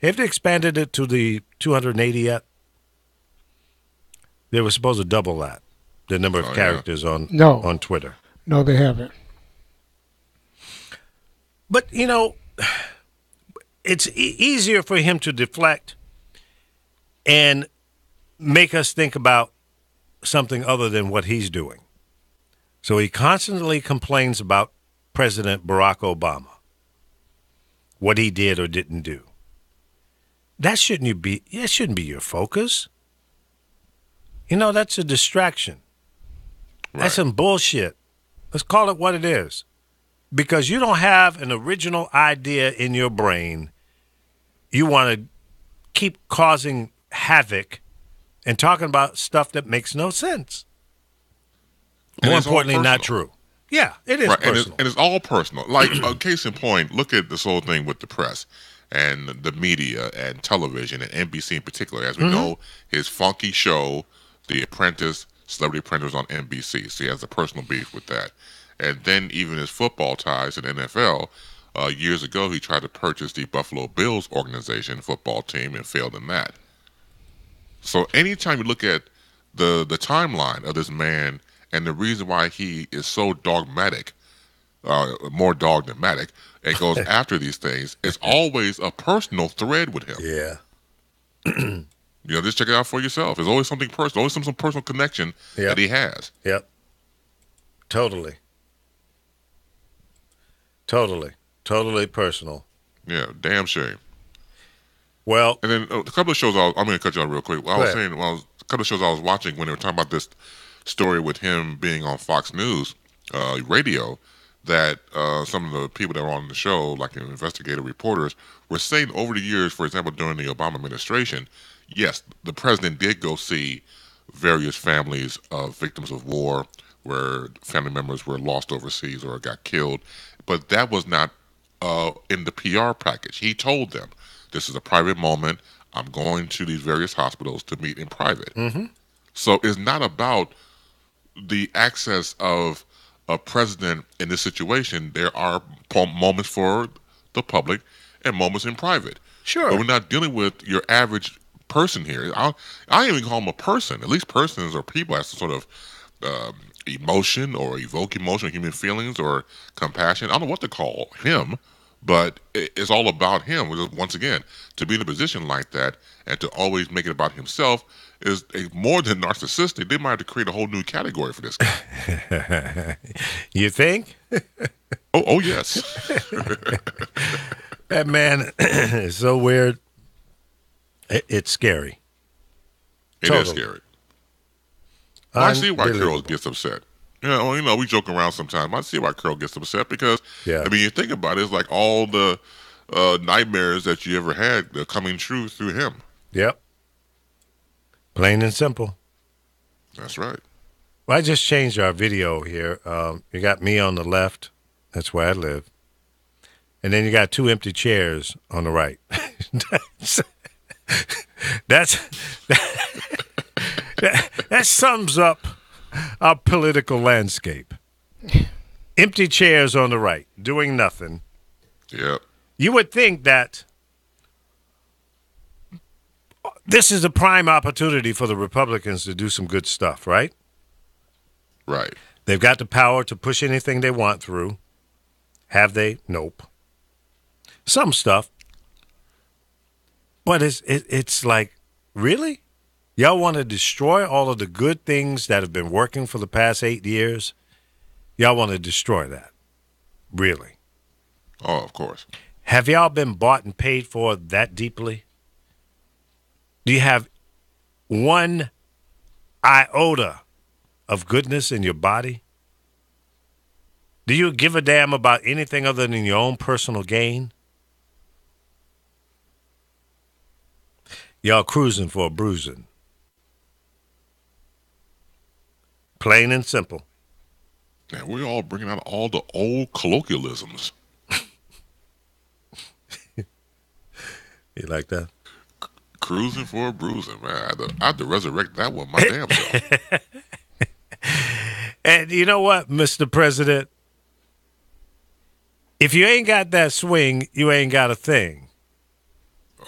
Have they expanded it to the 280 yet? They were supposed to double that, the number of characters on Twitter. No, they haven't. But, it's easier for him to deflect and make us think about something other than what he's doing. So he constantly complains about President Barack Obama, what he did or didn't do. That shouldn't be your focus. That's a distraction. Right. That's some bullshit. Let's call it what it is. Because you don't have an original idea in your brain. You want to keep causing havoc and talking about stuff that makes no sense. More importantly, not true. Yeah, it is personal. And it's all personal. Like, a case in point, look at this whole thing with the press and the media and television and NBC in particular. As we know, his funky show, The Apprentice, Celebrity Apprentice on NBC. So he has a personal beef with that. And then even his football ties in NFL. Years ago, he tried to purchase the Buffalo Bills organization football team and failed in that. So anytime you look at the timeline of this man and the reason why he is so dogmatic, more dogmatic, and goes after these things, it's always a personal thread with him. Yeah. Just check it out for yourself. There's always something personal, always some personal connection that he has. Yep. Totally personal. Yeah, damn shame. Well, And then a couple of shows. I'm going to cut you off real quick. I was ahead. saying, a couple of shows I was watching when they were talking about this story with him being on Fox News radio, that some of the people that were on the show, like investigative reporters, were saying over the years, for example, during the Obama administration, yes, the president did go see various families of victims of war where family members were lost overseas or got killed, but that was not in the PR package. He told them, this is a private moment. I'm going to these various hospitals to meet in private. Mm-hmm. So it's not about the access of a president in this situation. There are moments for the public and moments in private. Sure. But we're not dealing with your average person here. I even call them a person. At least persons or people have some sort of emotion or evoke emotion, human feelings or compassion. I don't know what to call him, but it's all about him. Once again, to be in a position like that and to always make it about himself is more than narcissistic. They might have to create a whole new category for this guy. You think? Oh yes. That man is so weird. It's scary. It is scary. I see why Carol Unbelievable. gets upset. We joke around sometimes. I see why Carol gets upset because, Yeah. I mean, you think about it, it's like all the nightmares that you ever had are coming true through him. Yep. Plain and simple. That's right. Well, I just changed our video here. You got me on the left. That's where I live. And then you got two empty chairs on the right. That sums up our political landscape. Empty chairs on the right, doing nothing. Yep. You would think that this is a prime opportunity for the Republicans to do some good stuff, right? Right. They've got the power to push anything they want through. Have they? Nope. Some stuff. But it's like, really? Y'all want to destroy all of the good things that have been working for the past 8 years? Y'all want to destroy that? Really? Oh, of course. Have y'all been bought and paid for that deeply? Do you have one iota of goodness in your body? Do you give a damn about anything other than your own personal gain? Y'all cruising for a bruising. Plain and simple. And we're all bringing out all the old colloquialisms. You like that? Cruising for a bruising, man. I had to resurrect that one my damn self. And you know what, Mr. President? If you ain't got that swing, you ain't got a thing.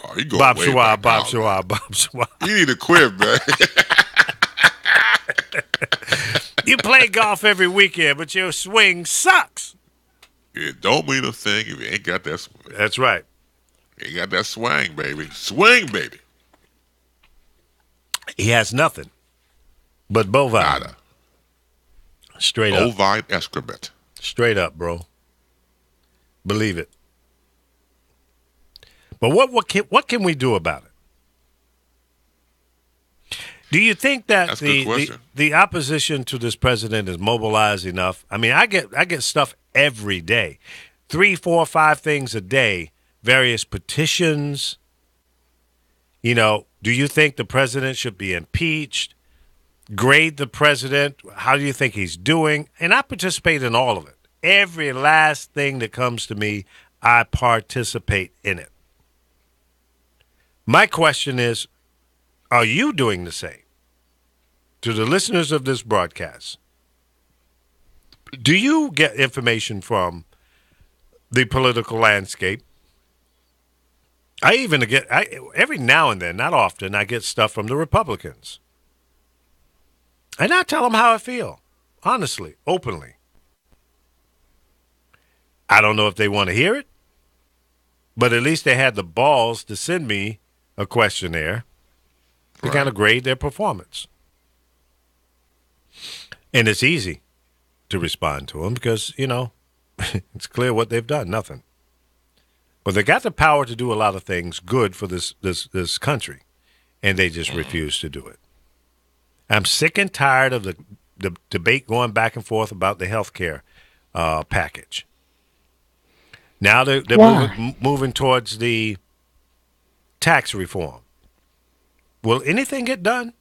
Oh, you go Bob way Schwab, back Bob now, Schwab, Bob Schwab. You need to quit, man. You play golf every weekend, but your swing sucks. It don't mean a thing if you ain't got that swing. That's right. You ain't got that swing, baby. Swing, baby. He has nothing but bovine. Nada. Straight up. Bovine excrement. Straight up, bro. Believe it. But what can we do about it? Do you think that That's a good question. the opposition to this president is mobilized enough? I mean, I get stuff every day, 3, 4, 5 things a day, various petitions. You know, do you think the president should be impeached? Grade the president. How do you think he's doing? And I participate in all of it. Every last thing that comes to me, I participate in it. My question is, are you doing the same? To the listeners of this broadcast, do you get information from the political landscape? I even get, every now and then, not often, I get stuff from the Republicans. And I tell them how I feel, honestly, openly. I don't know if they want to hear it, but at least they had the balls to send me a questionnaire to kind of grade their performance. And it's easy to respond to them because, you know, it's clear what they've done, nothing. Well, they got the power to do a lot of things good for this country, and they just refuse to do it. I'm sick and tired of the debate going back and forth about the health care package. Now they're moving towards the tax reform. Will anything get done?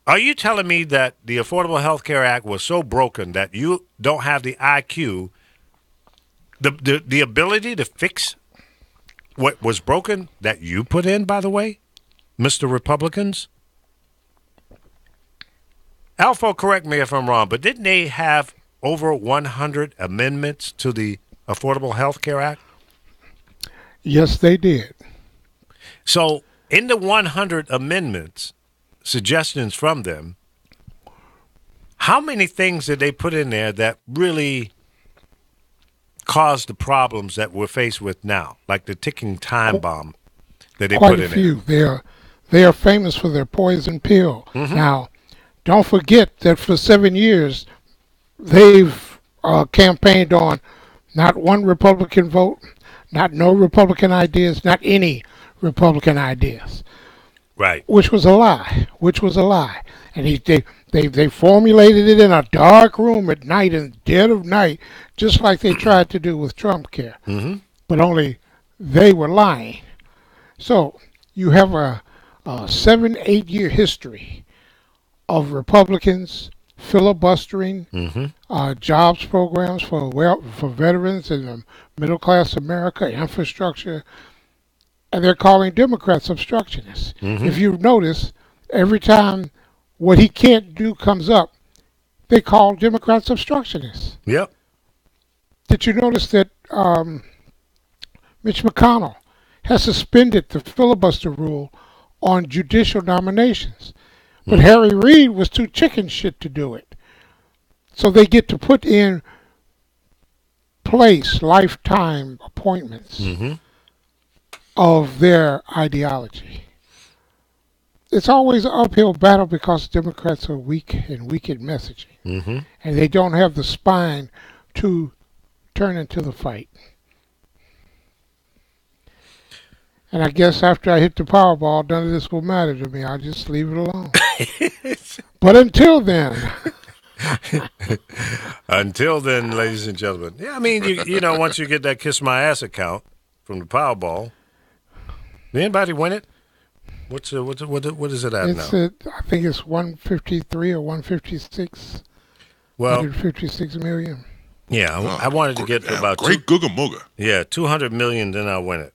Are you telling me that the Affordable Health Care Act was so broken that you don't have the IQ, the ability to fix what was broken that you put in, by the way, Mr. Republicans? Alpha, correct me if I'm wrong, but didn't they have over 100 amendments to the Affordable Health Care Act? Yes, they did. So in the 100 amendments, suggestions from them, how many things did they put in there that really caused the problems that we're faced with now, like the ticking time bomb that they put in there? Quite a few. They are famous for their poison pill. Now, don't forget that for 7 years, they've campaigned on not one Republican vote, not no Republican ideas, not any Republican ideas. Right. Which was a lie. And they formulated it in a dark room at night, in the dead of night, just like they tried to do with Trump Care. But only they were lying. So you have a 7-8 year history of Republicans filibustering jobs programs for veterans and the middle class America, infrastructure, and they're calling Democrats obstructionists. If you notice, every time what he can't do comes up, they call Democrats obstructionists. Yep. Did you notice that Mitch McConnell has suspended the filibuster rule on judicial nominations? But Harry Reid was too chicken shit to do it. So they get to put in place lifetime appointments of their ideology. It's always an uphill battle because Democrats are weak and weak at messaging. And they don't have the spine to turn into the fight. And I guess after I hit the Powerball, none of this will matter to me. I'll just leave it alone. But until then. Until then, ladies and gentlemen. Yeah, I mean, you know, once you get that Kiss My Ass account from the Powerball, did anybody win it? What is it at now? I think it's 153 or 156. Well, 156 million. Yeah, I wanted to get about great Googa Mooga. Yeah, 200 million, then I'll win it.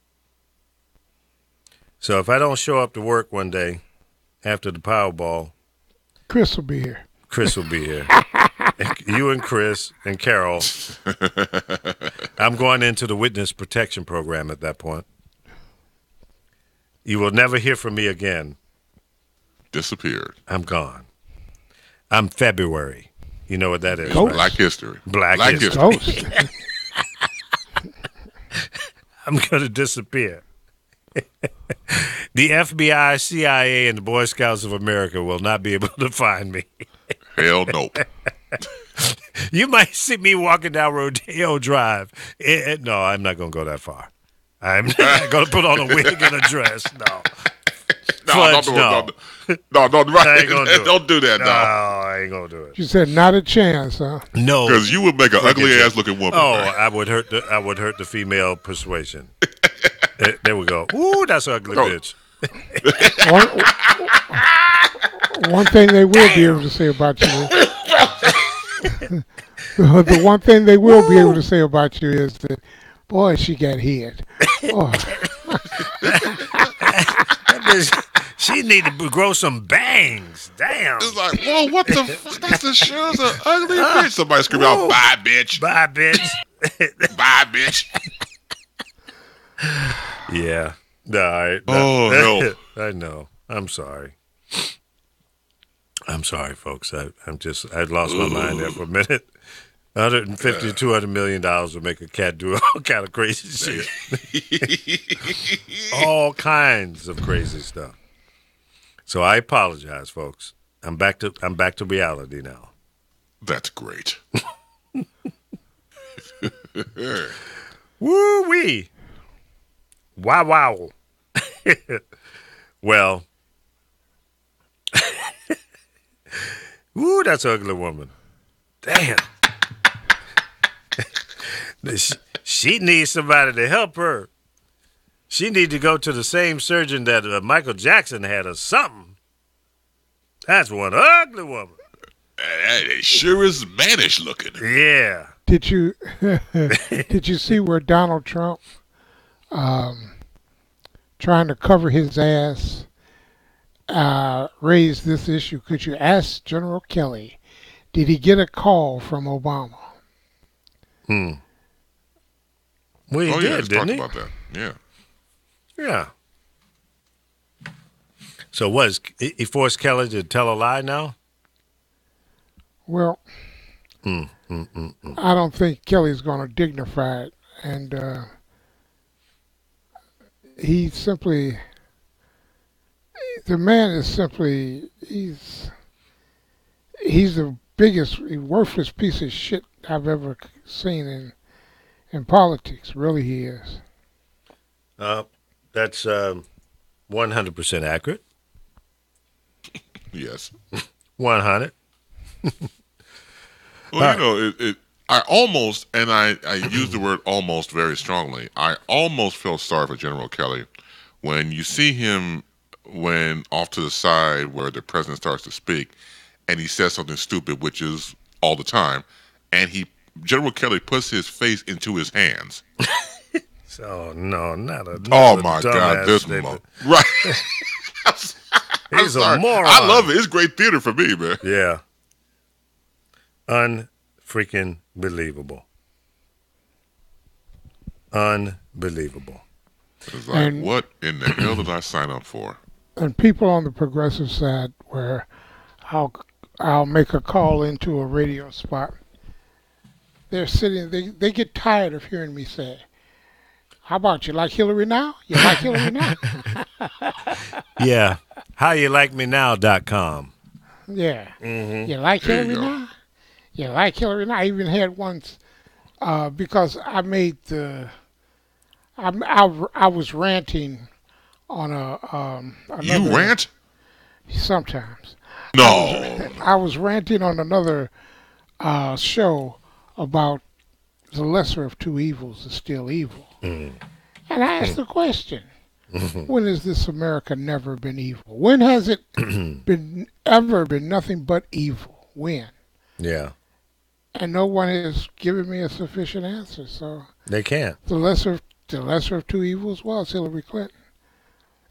So if I don't show up to work one day after the Powerball, Chris will be here. Chris will be here. You and Chris and Carol. I'm going into the witness protection program at that point. You will never hear from me again. Disappeared. I'm gone. I'm February. You know what that is, Ghost. right? Black History. Black history. Ghost. I'm going to disappear. The FBI, CIA, and the Boy Scouts of America will not be able to find me. Hell no. You might see me walking down Rodeo Drive. No, I'm not going to go that far. I'm not going to put on a wig and a dress. No. No, right. I ain't gonna do it. Don't do that, No, no. I ain't going to do it. You said not a chance, huh? No. Because you would make an ugly ass looking woman. Oh, man. I would hurt the female persuasion. There we go. Ooh, that's an ugly bitch. One thing they will be able to say about you the one thing they will be able to say about you is that, boy, she got hit. Oh. That bitch, she need to grow some bangs. Damn. It's like, whoa, what the fuck? That's the show's an ugly bitch. Somebody scream out, bye, bitch. Bye, bitch. Bye, bitch. Yeah. No, Oh, no. I know. I'm sorry. I'm sorry, folks. I lost my mind there for a minute. 150 to $200 million will make a cat do all kind of crazy shit. All kinds of crazy stuff. So I apologize, folks. I'm back to reality now. That's great. Woo wee. Wow, wow. Well, ooh, that's an ugly woman. Damn. She needs somebody to help her. She needs to go to the same surgeon that Michael Jackson had or something. That's one ugly woman. It sure is mannish looking. Yeah. Did you did you see where Donald Trump trying to cover his ass raised this issue? Could you ask General Kelly, did he get a call from Obama? Well, he Oh, yeah, did, let's didn't talk he? about that. Yeah. Yeah. So he forced Kelly to tell a lie now? Well, I don't think Kelly's going to dignify it, and he simply, the man is simply, he's the biggest worthless piece of shit I've ever seen in politics. Really, he is. That's 100% accurate. Yes. 100. Well, you know, I almost, and I use the word almost very strongly, I almost felt sorry for General Kelly when you see him when off to the side where the president starts to speak and he says something stupid, which is all the time, and General Kelly puts his face into his hands. So, no, not a Oh my dumbass God, this statement. right. I'm He's a sorry. moron. I love it. It's great theater for me, man. Yeah. Unfreaking believable. Unbelievable. It's like, And- what in the hell did I sign up for? And people on the progressive side, where I'll make a call into a radio spot, they're sitting. They get tired of hearing me say, "How about you like Hillary now? You like Hillary now?" Yeah. HowYouLikeMeNow.com. Yeah. Mm-hmm. You like There you Hillary go. now? You like Hillary now? I even had once because I made I was ranting on another. You rant? Sometimes No. I was ranting on another show about the lesser of two evils is still evil, and I asked the question: when has this America never been evil? When has it ever been nothing but evil? When? Yeah. And no one has given me a sufficient answer. So They can't. the lesser of two evils was Hillary Clinton.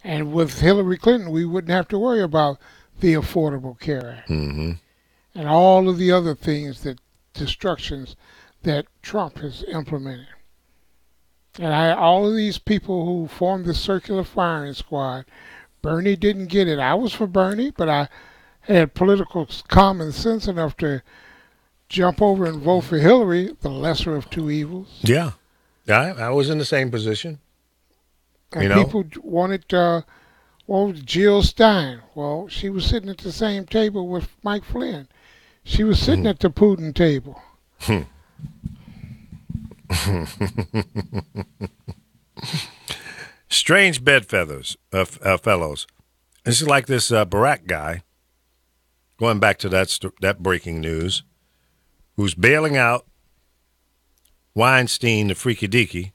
And with Hillary Clinton, we wouldn't have to worry about the Affordable Care Act Mm-hmm. and all of the other things destructions that Trump has implemented. And all of these people who formed the circular firing squad, Bernie didn't get it. I was for Bernie, but I had political common sense enough to jump over and vote for Hillary, the lesser of two evils. Yeah. I was in the same position. And You know? people wanted, Jill Stein. Well, she was sitting at the same table with Mike Flynn. She was sitting at the Putin table. Strange bedfellows, fellows. This is like this Barack guy, going back to that breaking news, who's bailing out Weinstein, the freaky deaky,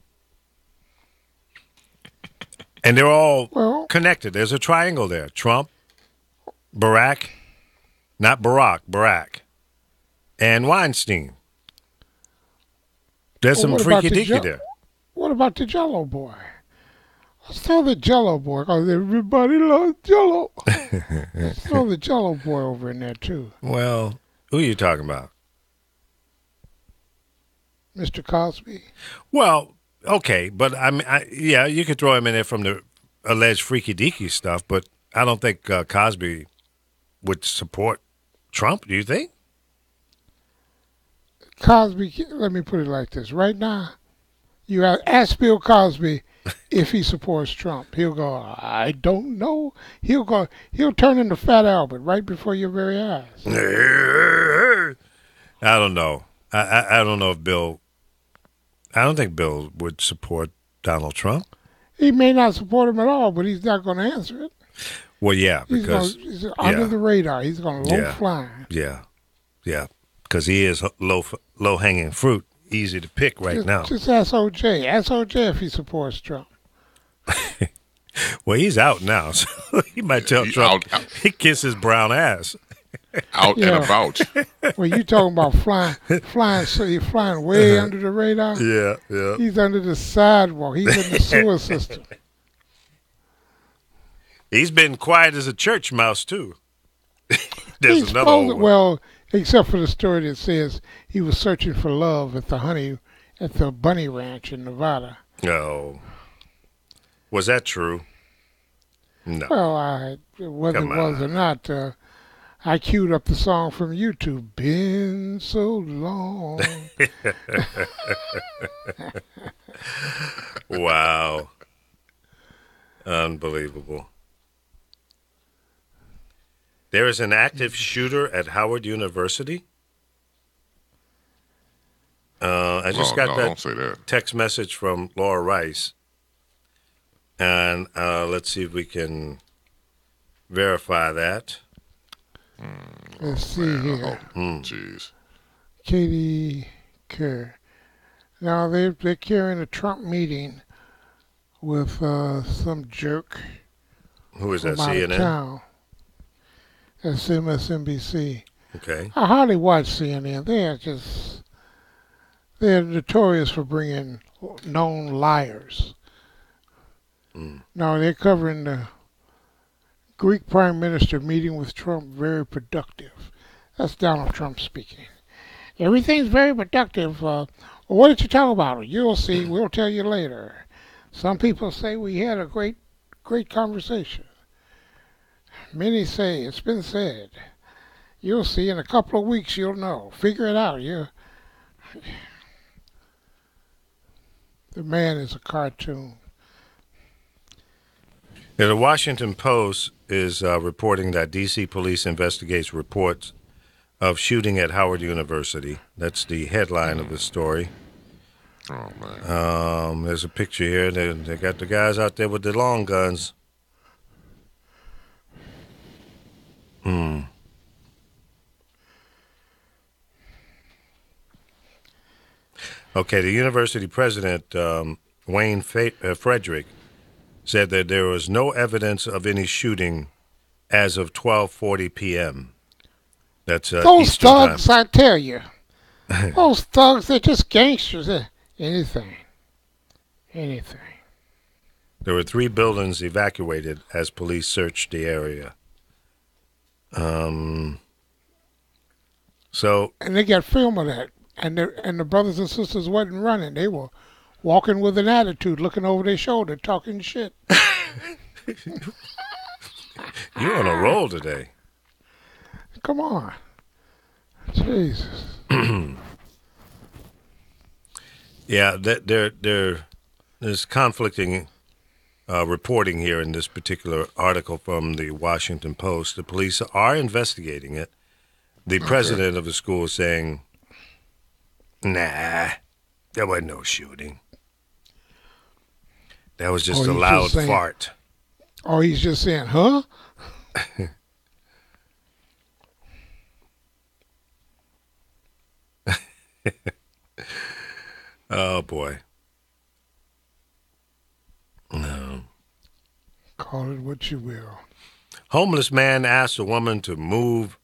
and they're all Well, connected. There's a triangle there. Trump, Barack, not Barack, Barack, and Weinstein. There's Well, some what about freaky the deaky there. what about the Jello boy? Let's throw the Jello boy, because everybody loves Jello. Let's throw the Jello boy over in there, too. Well, who are you talking about? Mr. Cosby. Well, okay, but yeah, you could throw him in there from the alleged freaky deaky stuff, but I don't think Cosby would support Trump. Do you think? Cosby, let me put it like this. Right now, you ask Bill Cosby if he supports Trump. He'll go, I don't know. He'll turn into Fat Albert right before your very eyes. I don't know. I don't know if Bill. I don't think Bill would support Donald Trump. He may not support him at all, but he's not going to answer it. Well, yeah, He's because he's under the radar. He's going to low Yeah. flying. yeah, because he is low hanging fruit, easy to pick right now. Just ask OJ. Ask OJ if he supports Trump. Well, he's out now, so he might tell He Trump out. he kiss his brown ass. Out Yeah. and about. Well, you talking about flying? So you're flying way under the radar. Yeah. He's under the sidewalk. He's in the sewer system. He's been quiet as a church mouse too. There's He's another supposed- old one. well, except for the story that says he was searching for love at the bunny ranch in Nevada. No. Was that true? No. Well, whether Come it was or not, I queued up the song from YouTube. Been so long. Wow. Unbelievable. There is an active shooter at Howard University. I just got no, that don't say that. text message from Laura Rice. And let's see if we can verify that. Let's see here. Jeez. Katie Kerr. Now they're carrying a Trump meeting with some jerk Who is that, from out of CNN? town. That's MSNBC. Okay. I hardly watch CNN. They're notorious for bringing known liars. No, they're covering the Greek Prime Minister meeting with Trump very productive. That's Donald Trump speaking. Everything's very productive. What did you talk about? You'll see. We'll tell you later. Some people say we had a great conversation. Many say it's been said. You'll see in a couple of weeks. You'll know. Figure it out. The man is a cartoon. Yeah, the Washington Post is reporting that D.C. police investigates reports of shooting at Howard University. That's the headline of the story. Oh, man. There's a picture here. They got the guys out there with the long guns. Okay, the university president, Wayne Frederick, said that there was no evidence of any shooting as of 12:40 p.m. That's Those Eastern thugs, time. I tell you. Those thugs, they're just gangsters. Anything. There were 3 buildings evacuated as police searched the area. So And they got film of that. And the brothers and sisters wasn't running. They were walking with an attitude, looking over their shoulder, talking shit. you're on a roll today. Come on. Jesus. Yeah, there's conflicting reporting here in this particular article from the Washington Post. The police are investigating it. The president of the school is saying, nah, there wasn't no shooting. That was just Oh, a he's loud just saying- fart. Oh, he's just saying, huh? Oh, boy. No. Call it what you will. Homeless man asked a woman to move,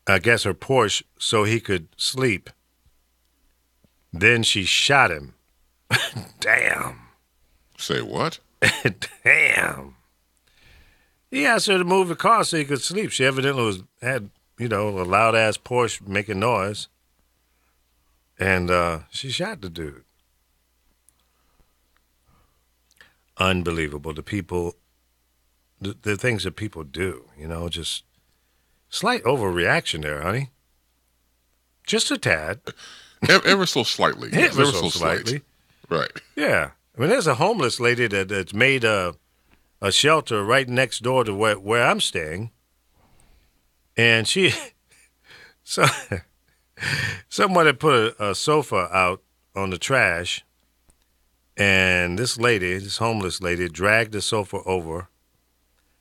I guess, her Porsche so he could sleep. Then she shot him. Damn. Say what? Damn. He asked her to move the car so he could sleep. She evidently had a loud ass Porsche making noise. And she shot the dude. Unbelievable. The people, the things that people do, just slight overreaction there, honey. Just a tad. Ever so slightly. Yes, Ever so slightly. Right. Yeah. I mean, there's a homeless lady that's made a shelter right next door to where I'm staying. And someone had put a sofa out on the trash. And this lady, this homeless lady, dragged the sofa over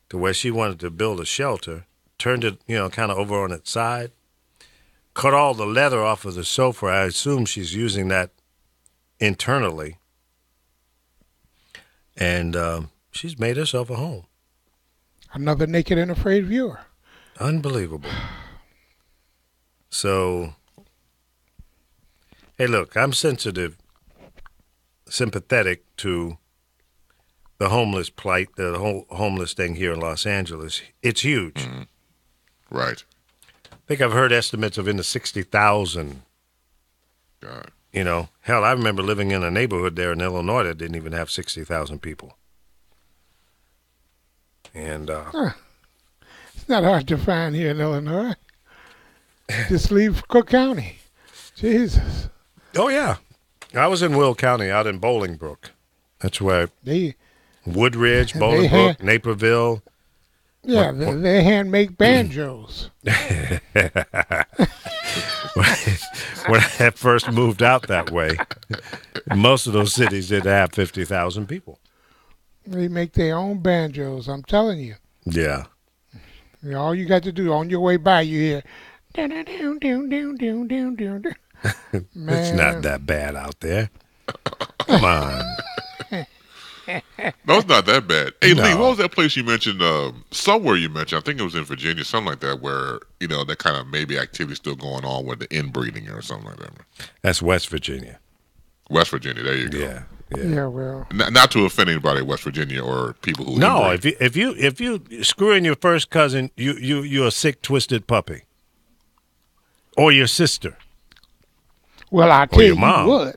to where she wanted to build a shelter, turned it, kind of over on its side, cut all the leather off of the sofa. I assume she's using that internally. And she's made herself a home. Another naked and afraid viewer. Unbelievable. So, hey, look, I'm sympathetic to the homeless plight, the whole homeless thing here in Los Angeles. It's huge. Mm-hmm. Right. I think I've heard estimates of in the 60,000. God. Hell, I remember living in a neighborhood there in Illinois that didn't even have 60,000 people. And it's not hard to find here in Illinois. Just leave Cook County. Jesus. Oh, yeah. I was in Will County out in Bolingbrook. That's where Woodridge, Bolingbrook, Naperville. Yeah, they hand make banjos. When I first moved out that way, most of those cities didn't have 50,000 people. They make their own banjos, I'm telling you. Yeah. All you got to do on your way by, you hear. Man. It's not that bad out there. Come on. No, it's not that bad. Hey, No. Lee, what was that place you mentioned? Somewhere you mentioned, I think it was in Virginia, something like that, where, that kind of maybe activity still going on with the inbreeding or something like that. That's West Virginia. West Virginia, there you go. Yeah. Yeah, well. Not to offend anybody in West Virginia or people who No, inbreed. if you screw in your first cousin, you're a sick, twisted puppy. Or your sister. Well, I tell your you mom. what.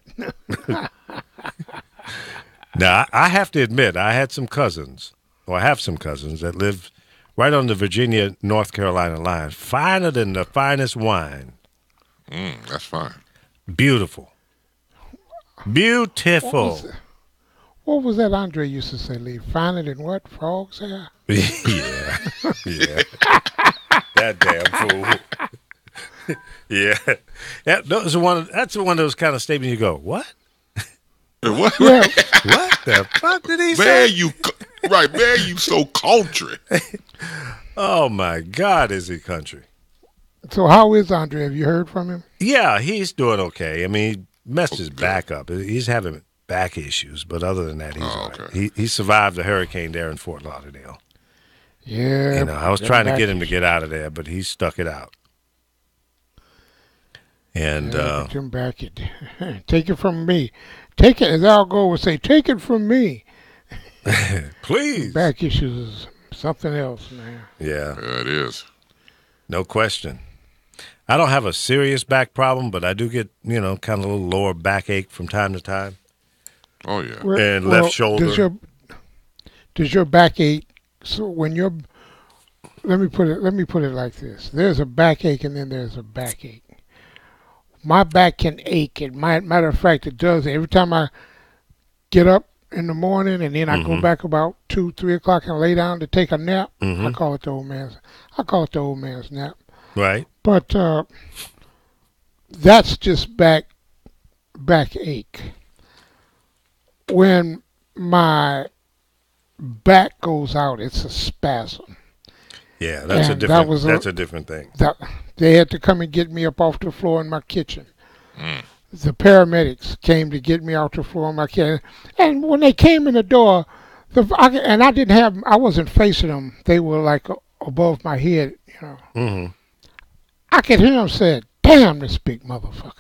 Now, I have to admit, I have some cousins that live right on the Virginia-North Carolina line. Finer than the finest wine. That's fine. Beautiful. Beautiful. What was that Andre used to say, Lee? Finer than what? Frog's hair? Yeah. That damn fool. Yeah. That's one of those kind of statements you go, what? What? Yeah. What the fuck did he Man, say? you so country. Oh, my God, is he country? So how is Andre? Have you heard from him? Yeah, he's doing okay. I mean, he messed his back up. He's having back issues, but other than that, he's all right. okay. He survived the hurricane there in Fort Lauderdale. Yeah. I was trying to get him to get out of there, but he stuck it out. And Get him back. Take it from me. Take it, as Al Gore would say, take it from me. please. Back issues is something else, man. Yeah, Yeah, it is. no question. I don't have a serious back problem, but I do get, kind of a little lower backache from time to time. Oh, yeah. And left shoulder. Does your backache? So when you're, let me put it like this: there's a backache and then there's a backache. My back can ache. Matter of fact, it does. Every time I get up in the morning and then I go back about 2, 3 o'clock and lay down to take a nap. I call it the old man's nap. Right. But that's just backache. When my back goes out, it's a spasm. Yeah, that's And that's a different thing. They had to come and get me up off the floor in my kitchen. The paramedics came to get me off the floor in my kitchen. And when they came in the door, I wasn't facing them. They were like above my head, Mm-hmm. I could hear them say, "Damn this big motherfucker."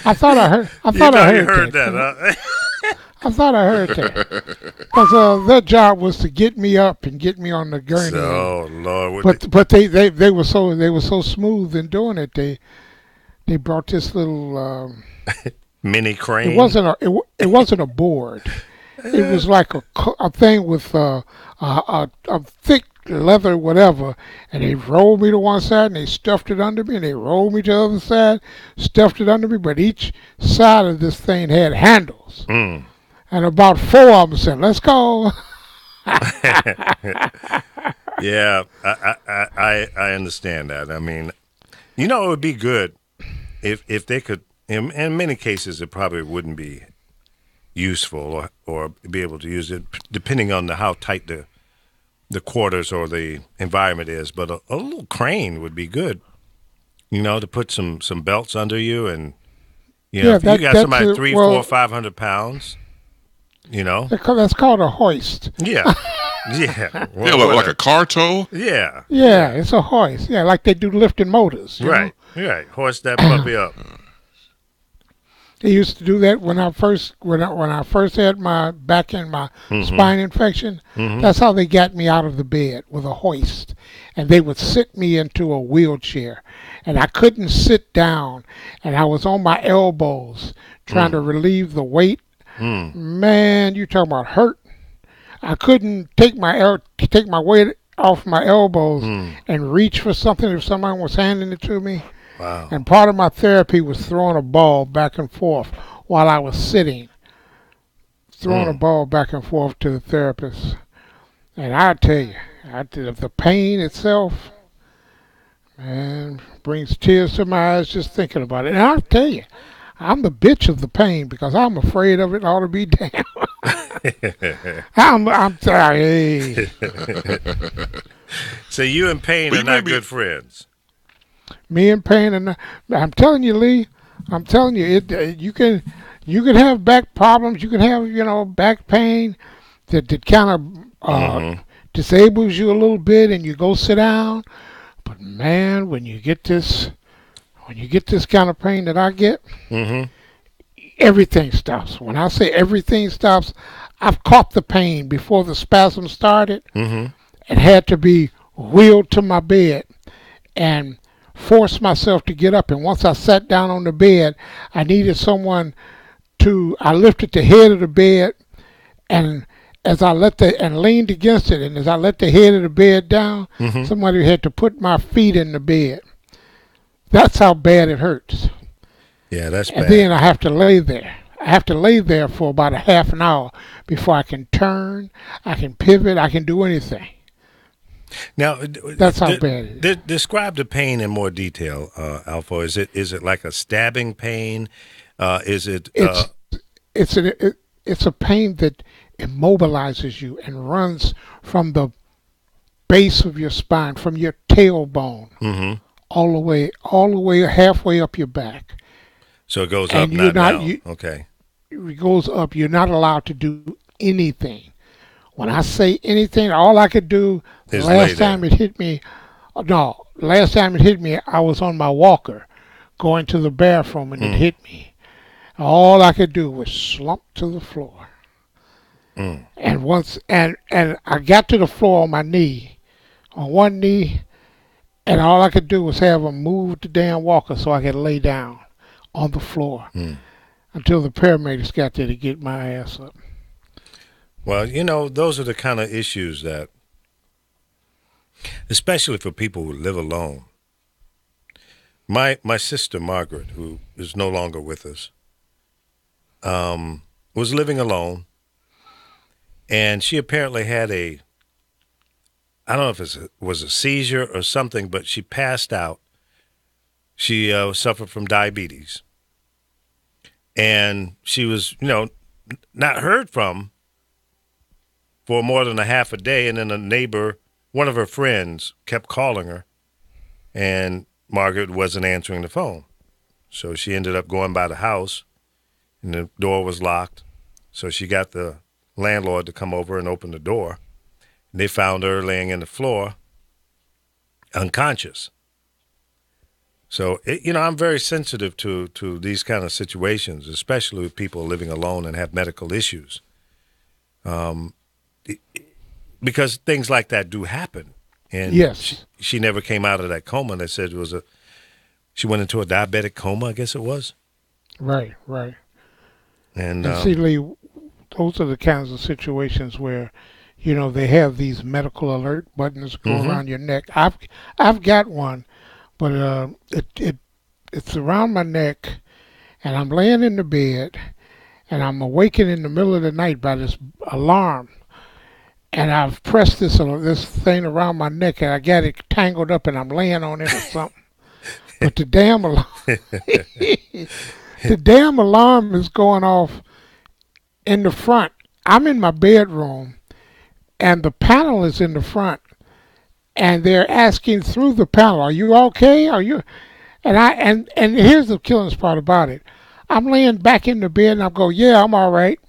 I thought I heard that, huh? I thought I heard that. Because their job was to get me up and get me on the gurney. Oh Lord! But they were so smooth in doing it. They brought this little mini crane. it wasn't a board. It was like a thing with a thick leather whatever, and they rolled me to one side and they stuffed it under me, and they rolled me to the other side, stuffed it under me. But each side of this thing had handles. And about 4 of them said, "Let's go." Yeah, I understand that. I mean, it would be good if they could, in many cases, it probably wouldn't be useful or be able to use it, depending on how tight the quarters or the environment is. But a little crane would be good, to put some belts under you, and if you got somebody 300, 400, 500 pounds, that's called a hoist. Yeah. Yeah. Well, like a car tow? Yeah. Yeah, it's a hoist. Yeah, like they do lifting motors. Right. Right. Hoist that puppy up. They used to do that when I first had my back and my spine infection. That's how they got me out of the bed, with a hoist. And they would sit me into a wheelchair. And I couldn't sit down. And I was on my elbows trying to relieve the weight. Man, you talking about hurt. I couldn't take my weight off my elbows and reach for something if someone was handing it to me. Wow. And part of my therapy was throwing a ball back and forth while I was sitting. Throwing a ball back and forth to the therapist. And I tell you, the pain itself, man, brings tears to my eyes just thinking about it. And I'll tell you, I'm the bitch of the pain because I'm afraid of it all to be damned. I'm sorry. So you and pain are not good friends. Me and pain, and I'm telling you, Lee. I'm telling you, you can have back problems. You can have back pain that kind of disables you a little bit, and you go sit down. But man, when you get this kind of pain that I get, everything stops. When I say everything stops, I've caught the pain before the spasm started and had to be wheeled to my bed and force myself to get up. And once I sat down on the bed, I needed someone I lifted the head of the bed, and as I leaned against it, and as I let the head of the bed down, somebody had to put my feet in the bed. That's how bad it hurts. Yeah, that's bad. And then I have to lay there. I have to lay there for about a half an hour before I can turn, I can pivot, I can do anything. Now, that's how bad it is. Describe the pain in more detail, Alpha. Is it like a stabbing pain? Is it? It's a pain that immobilizes you and runs from the base of your spine, from your tailbone, all the way halfway up your back. So it goes up, not down. Okay. It goes up. You're not allowed to do anything. When I say anything, all I could do last time it hit me, I was on my walker going to the bathroom, and it hit me. All I could do was slump to the floor. And I got to the floor on one knee, and all I could do was have them move the damn walker so I could lay down on the floor until the paramedics got there to get my ass up. Well, those are the kind of issues that, especially for people who live alone. My sister, Margaret, who is no longer with us, was living alone, and she apparently had I don't know if it was a seizure or something, but she passed out. She suffered from diabetes, and she was, not heard from for more than a half a day, and then a neighbor, one of her friends, kept calling her, and Margaret wasn't answering the phone. So she ended up going by the house, and the door was locked. So she got the landlord to come over and open the door. And they found her laying in the floor, unconscious. So, I'm very sensitive to these kind of situations, especially with people living alone and have medical issues. Because things like that do happen. And yes. She never came out of that coma. They said she went into a diabetic coma, I guess it was. Right. And see, Lee, those are the kinds of situations where, they have these medical alert buttons go around your neck. I've got one, but it's around my neck, and I'm laying in the bed, and I'm awakened in the middle of the night by this alarm. And I've pressed this thing around my neck, and I got it tangled up, and I'm laying on it or something. but the damn alarm, the damn alarm is going off in the front. I'm in my bedroom, and the panel is in the front, and they're asking through the panel, "Are you okay? Are you?" And here's the killingest part about it. I'm laying back in the bed, and I go, "Yeah, I'm all right."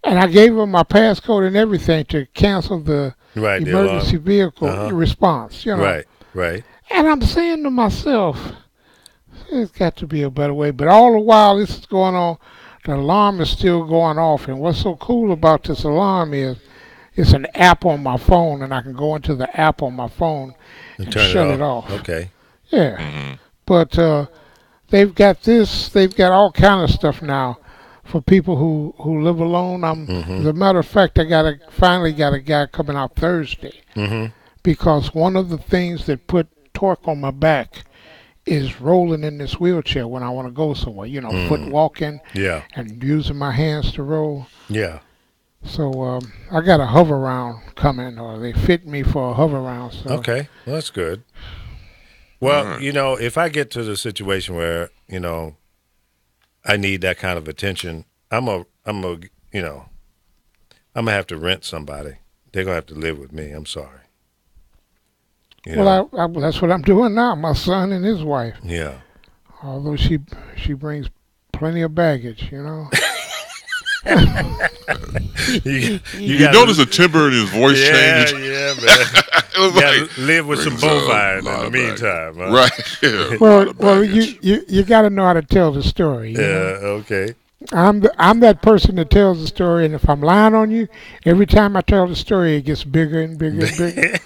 And I gave them my passcode and everything to cancel the Right, the emergency alarm. vehicle response. Right, right. And I'm saying to myself, there's got to be a better way. But all the while this is going on, the alarm is still going off. And what's so cool about this alarm is it's an app on my phone, and I can go into the app on my phone and Turn shut it off. Okay. Yeah. But they've got all kind of stuff now for people who live alone. As a matter of fact, I finally got a guy coming out Thursday because one of the things that put torque on my back is rolling in this wheelchair when I want to go somewhere. Foot walking Yeah. and using my hands to roll. Yeah. So I got a hover round coming, or they fit me for a hover round. So. Okay. Well, that's good. Well, Alright. if I get to the situation where, I need that kind of attention, I'm gonna have to rent somebody. They're gonna have to live with me. I'm sorry. Well, that's what I'm doing now. My son and his wife. Yeah. Although she brings plenty of baggage. You You notice the timbre in his voice yeah, changed. yeah, man. It was You gotta like, live with some brings a bovine in lot the of meantime. Huh? Right. Yeah, a lot Well, of well, baggage. you got to know how to tell the story. you Yeah. know? Okay. I'm that person that tells the story, and if I'm lying on you, every time I tell the story, it gets bigger and bigger and bigger.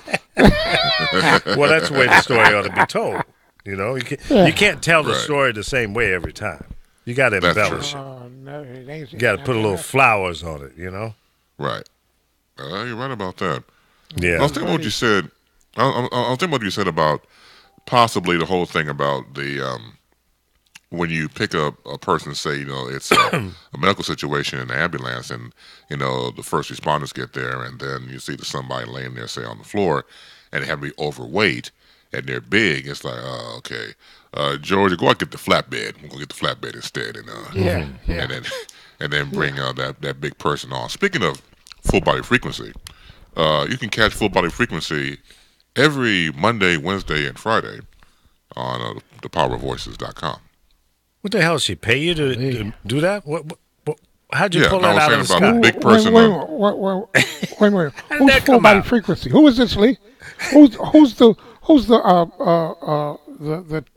Well, that's the way the story ought to be told. You can't tell the Right. story the same way every time. You got to That's true. embellish it. No, it ain't. You got to put a little flowers on it. Right. You're right about that. I Yeah. was thinking what you said. I was thinking what you said about possibly the whole thing about the when you pick up a person, say it's a medical situation in the ambulance, and the first responders get there, and then you see somebody laying there, say on the floor, and they have to be overweight and they're big. It's like, oh, okay, Georgia, go out and get the flatbed. We'll go get the flatbed instead, and Yeah, yeah. and then bring that big person on. Speaking of full body frequency, you can catch full body frequency every Monday, Wednesday, and Friday on thepowervoices.com. What the hell? She pay you to do that? What how'd you Yeah, pull I that was out of the saying about sky? the big person Wait, on- wait a minute. did Who's that full come body out? frequency? Who is this, Lee? Who's the The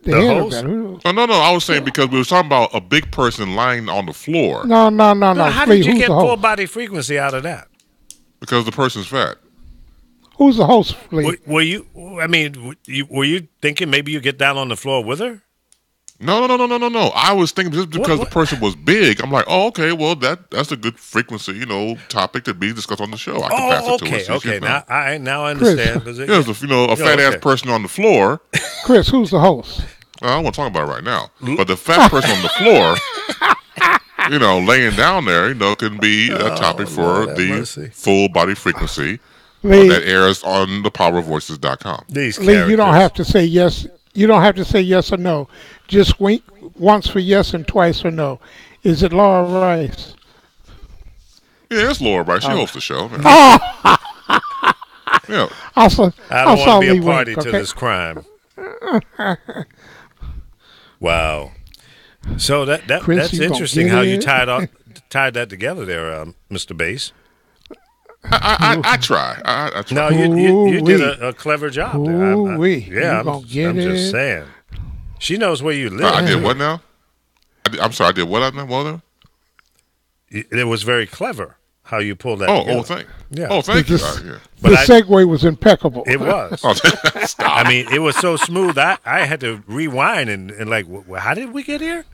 head host? of that? Who? Oh, no, I was saying because we were talking about a big person lying on the floor No. How Lee, did you who's get the full host? body frequency out of that? because the person's fat. Who's the host, Lee? Were you? I mean, were you thinking maybe you get down on the floor with her? No. I was thinking just because What? the person was big, I'm like, oh, okay, well that's a good frequency, topic to be discussed on the show. I can pass Oh, it to her. okay, see if okay. she's not. Now I understand. 'Cause Yeah, there's a fat ass okay. person on the floor. Chris, who's the host? I don't want to talk about it right now. But the fat person on the floor, laying down there, can be a topic for Lord have the mercy. full body frequency Lee, that airs on thepowervoices.com. These Lee, you don't characters. have to say yes. You don't have to say yes or no. Just wink once for yes and twice for no. Is it Laura Rice? Yeah, it's Laura, right? She hosts the show. Yeah. Also, I don't want to be Lee a party wink, to okay? this crime. Wow. So Chris, that's you gonna interesting get how you it? tied that together there, Mr. Bass. I try. I try. No, you did Ooh-wee. a clever job there. Ooh-wee. You Yeah, gonna get I'm just it? saying. She knows where you live. I did what now? I'm sorry, I did what now? What now? It was very clever how you pulled that Oh, together. thank Yeah. Oh, thank you. This- Yeah. But the I- segue was impeccable. It was. Oh, stop. I mean, it was so smooth. I had to rewind and like, how did we get here?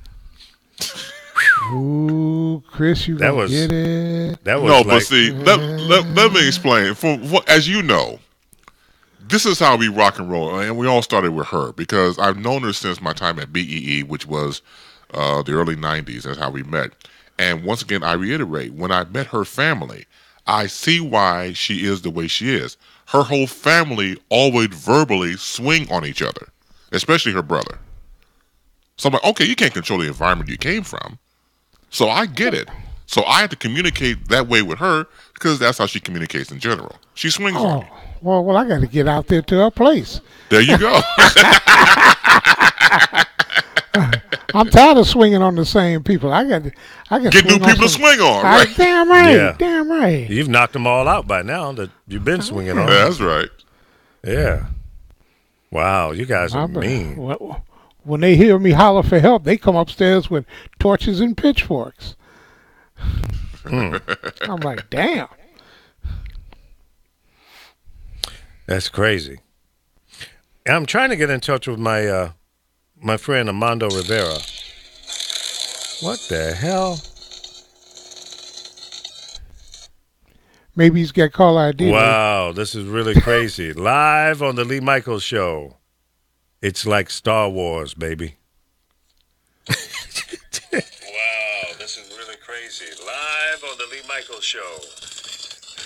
Ooh, Chris, you That gonna was- get it? That was No, like, but see, let me explain. As you know, this is how we rock and roll, and we all started with her because I've known her since my time at BEE, which was the early '90s. That's how we met. And once again, I reiterate: when I met her family, I see why she is the way she is. Her whole family always verbally swing on each other, especially her brother. So I'm like, okay, you can't control the environment you came from. So I get it. So I have to communicate that way with her because that's how she communicates in general. She swings on Oh, me. well, I got to get out there to her place. There you go. I'm tired of swinging on the same people. I got Get new people to swing on, right? Damn right, Yeah. damn right. You've knocked them all out by now that you've been swinging on. That's right. Yeah. Wow, you guys are I'm- mean. When they hear me holler for help, they come upstairs with torches and pitchforks. I'm like, damn. That's crazy. I'm trying to get in touch with my my friend Armando Rivera. What the hell? Maybe he's got call ID. Wow, this is really crazy. Live on the Lee Michaels Show. It's like Star Wars, baby. Wow, this is really crazy. Live on the Lee Michaels Show.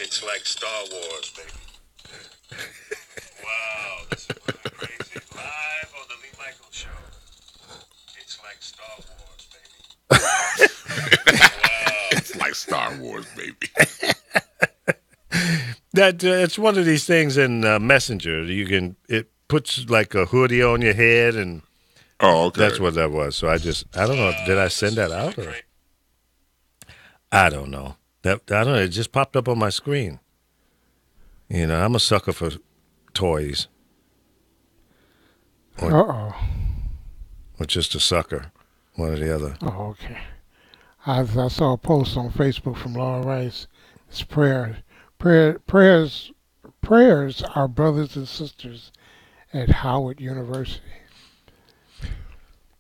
It's like Star Wars, baby. Wow, this is really crazy. Live on the Lee Michaels Show. It's like Star Wars, baby. Wow. It's like Star Wars, baby. That it's one of these things in Messenger. It puts like a hoodie on your head, and Oh, okay. that's what that was. So I don't know. Did I send that out or? I don't know. I don't know. It just popped up on my screen. You know, I'm a sucker for toys, Uh-oh. or just a sucker, one or the other. Oh, okay. I saw a post on Facebook from Laura Rice. It's prayers our brothers and sisters at Howard University.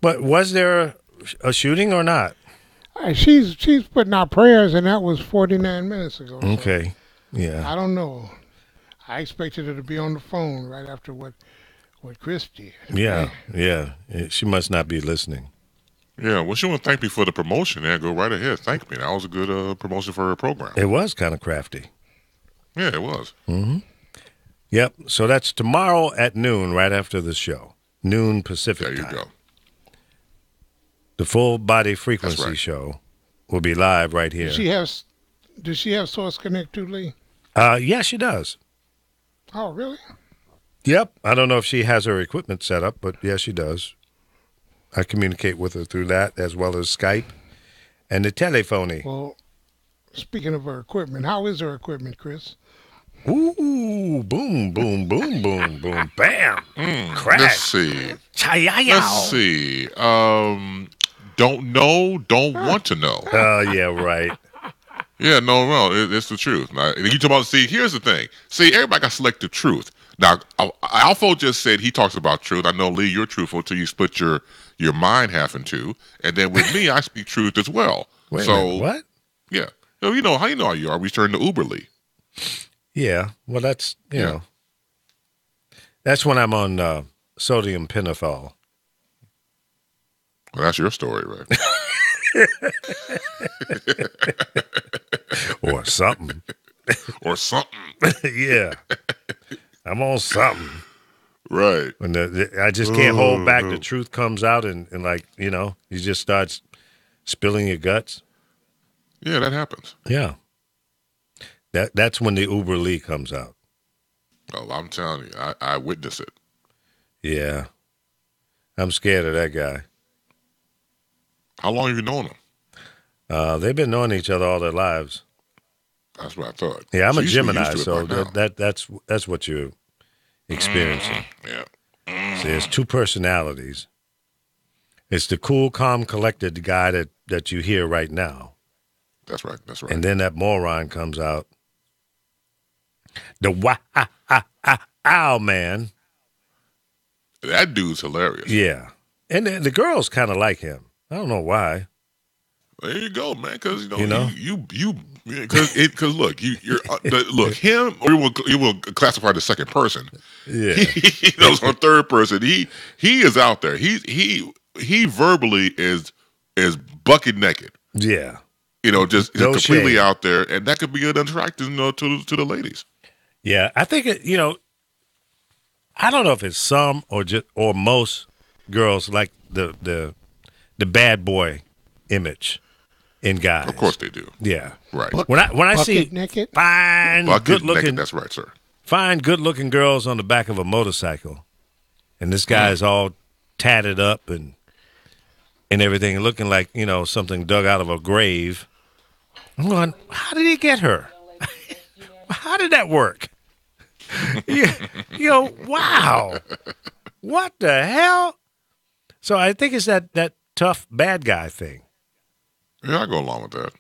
But was there a shooting or not? She's putting out prayers, and that was 49 minutes ago. So Okay, yeah. I don't know. I expected her to be on the phone right after what Chris did. Yeah. She must not be listening. Yeah, well, she want to thank me for the promotion. Yeah, go right ahead. Thank me. That was a good promotion for her program. It was kind of crafty. Yeah, it was. Yep. So that's tomorrow at noon, right after the show. Noon Pacific There you time. go. The Full Body Frequency right. Show will be live right here. Does she have Source Connect too, Lee? Yeah, she does. Oh, really? Yep. I don't know if she has her equipment set up, but yeah, she does. I communicate with her through that as well as Skype and the telephony. Well, speaking of her equipment, how is her equipment, Chris? Ooh, boom, boom, boom, boom, boom, bam, Let's crash, see. cha-ya-ya. Let's see. Don't know, don't want to know. Oh, yeah, right. Yeah, no, it's the truth. Now, you talk about, see, here's the thing. See, everybody got selective truth. Now, Alpha just said he talks about truth. I know, Lee, you're truthful until you split your mind half in two. And then with me, I speak truth as well. Wait a so, minute, what? Yeah. So, you know how you are. We turn to Uber Lee. Yeah, well, that's, you Yeah. know, that's when I'm on sodium pentothal. Well, that's your story, right? Or something. Or something. Yeah. I'm on something. Right. When I just can't hold back. The truth comes out and like, you know, you just start spilling your guts. Yeah, that happens. Yeah. That's when the Uber Lee comes out. Well, I'm telling you, I witnessed it. Yeah. I'm scared of that guy. How long have you known him? They've been knowing each other all their lives. That's what I thought. Yeah, I'm a you should be Gemini, used to it so by now. that's what you're experiencing. Yeah. See, there's two personalities. It's the cool, calm, collected guy that you hear right now. That's right. That's right. And then that moron comes out. The wow man. That dude's hilarious. Yeah. And the girls kind of like him. I don't know why. There you go, man. Because You know? because look, look him. Or you will classify the second person. Yeah. He knows on third person. He is out there. He verbally is bucket naked. Yeah. You know, just No completely shame. out there, and that could be an attractive, you know, to the ladies. Yeah. I think I don't know if it's some or most girls like the the bad boy image in guys. Of course they do. Yeah. Right. When I see Bucket naked. fine, Bucket good looking, naked, that's right, sir. fine, good looking girls on the back of a motorcycle, and this guy is all tatted up and everything, looking like something dug out of a grave. I'm going, how did he get her? How did that work? Wow. What the hell? So I think it's that tough bad guy thing. Yeah, I go along with that.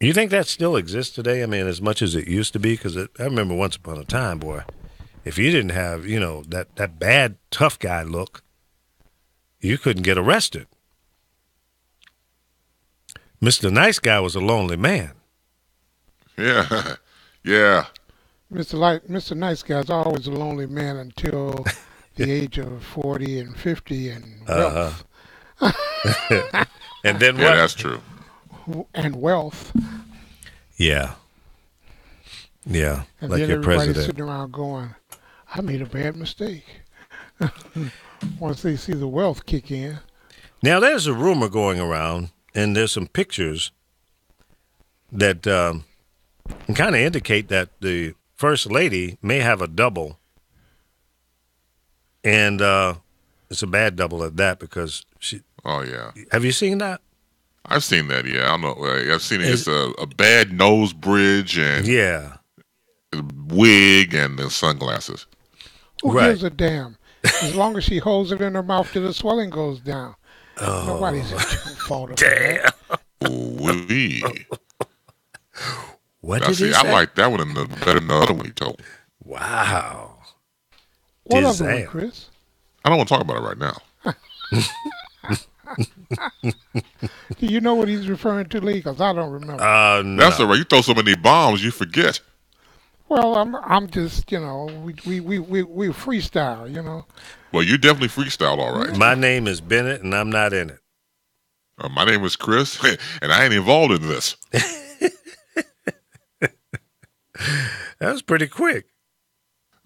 You think that still exists today? I mean, as much as it used to be? Because I remember once upon a time, boy, if you didn't have, that bad tough guy look, you couldn't get arrested. Mr. Nice Guy was a lonely man. Yeah. Yeah. Mr. Nice Guy's always a lonely man until the age of 40 and 50 and wealth. And then what? Yeah, that's true. And wealth. Yeah. Yeah. And like then your everybody's president. sitting around going, I made a bad mistake. Once they see the wealth kick in. Now, there's a rumor going around, and there's some pictures that kind of indicate that the First Lady may have a double. And it's a bad double at that because she. Oh, yeah. Have you seen that? I've seen that, yeah. I don't know. I've seen it. It's a bad nose bridge and Yeah. a wig and the sunglasses. Who Right. gives a damn? As long as she holds it in her mouth till the swelling goes down. Oh, Nobody's at fault of that. damn. Ooh-wee. What Now, did he see, say? I like that one better than the other one he told. What Wow. other one, Damn. Chris? I don't want to talk about it right now. Do you know what he's referring to, Lee? Because I don't remember. No. That's all right. You throw so many bombs, you forget. Well, I'm just, we freestyle, Well, you definitely freestyle, all right. My name is Bennett, and I'm not in it. My name is Chris, and I ain't involved in this. That was pretty quick.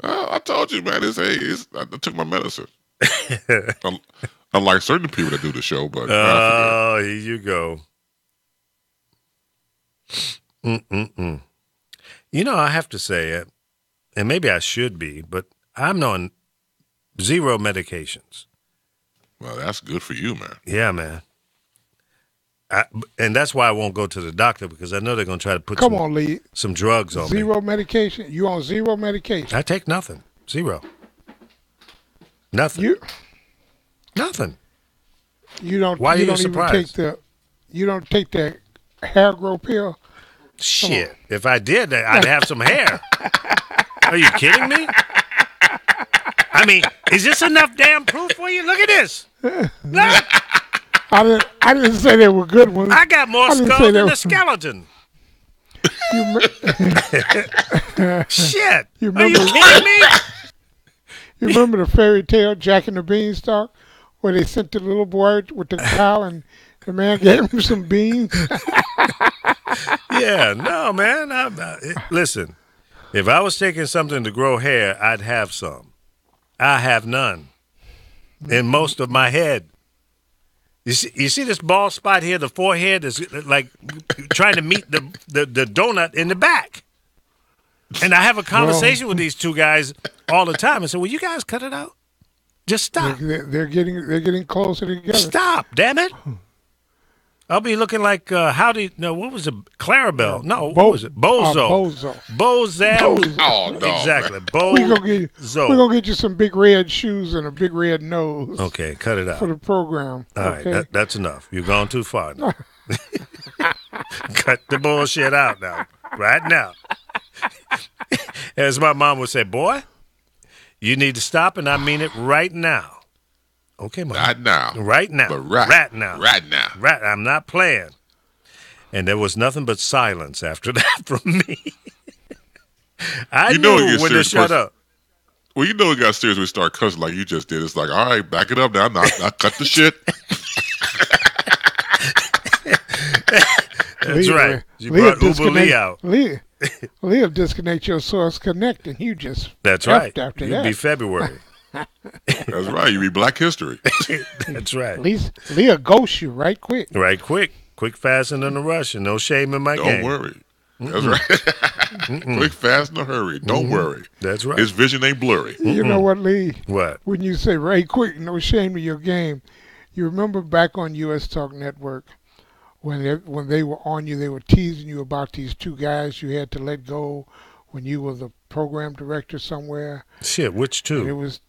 I told you, man. I took my medicine. Unlike certain people that do the show, but Oh, here you go. I have to say it, and maybe I should be, but I'm on 0 medications. well, that's good for you, man. Yeah, man. And that's why I won't go to the doctor, because I know they're going to try to put Come on, Lee. some drugs on me. Zero medication? You on zero medication? I take nothing. 0. Nothing. Nothing. You don't. Why are you don't surprised? Even you don't take that hair growth pill. Shit. If I did, I'd have some hair. Are you kidding me? I mean, is this enough damn proof for you? Look at this. Look, I didn't say they were good ones. I got more didn't skull say than that- a skeleton. You Shit. You Are you remember- kidding me? remember the fairy tale Jack and the Beanstalk, where they sent the little boy with the cow and the man gave him some beans? Yeah, no, man. Listen, if I was taking something to grow hair, I'd have some. I have none in most of my head. You see this bald spot here, the forehead is like trying to meet the donut in the back. And I have a conversation with these two guys all the time. I said, "Will you guys cut it out? Just stop. They're getting closer together. Stop, damn it." I'll be looking like what was it? Clarabelle. No, what was it? Bozo. Bozo. Bozam. Oh, no. Exactly. We're Bozo. gonna get you some big red shoes and a big red nose Okay, cut it for out. the program. All right, Okay. that's enough. You've gone too far now. Cut the bullshit out now. Right now. As my mom would say, boy, you need to stop, and I mean it right now. Okay, Mom. Not now. Right now. But right now. Right now. Right. I'm not playing. And there was nothing but silence after that from me. I You know knew you're when to serious shut person. up. Well, you know it got serious when we start cussing like you just did. It's like, all right, back it up now. Now cut the shit. That's right. You brought Uber Lee out. Leah disconnect your source connect, and you just That's effed right. after You'd that. be February. That's right. You read Black History. That's right. At least Leah ghosts you right quick. Right, quick, fast, and in a rush, and no shame in my Don't game. worry. That's right. Quick, fast, in a hurry. Don't worry. That's right. His vision ain't blurry. You know what, Lee? What? When you say right quick, no shame in your game, you remember back on U.S. Talk Network when they were on you, they were teasing you about these two guys you had to let go when you were the program director somewhere. Shit, which And it two? was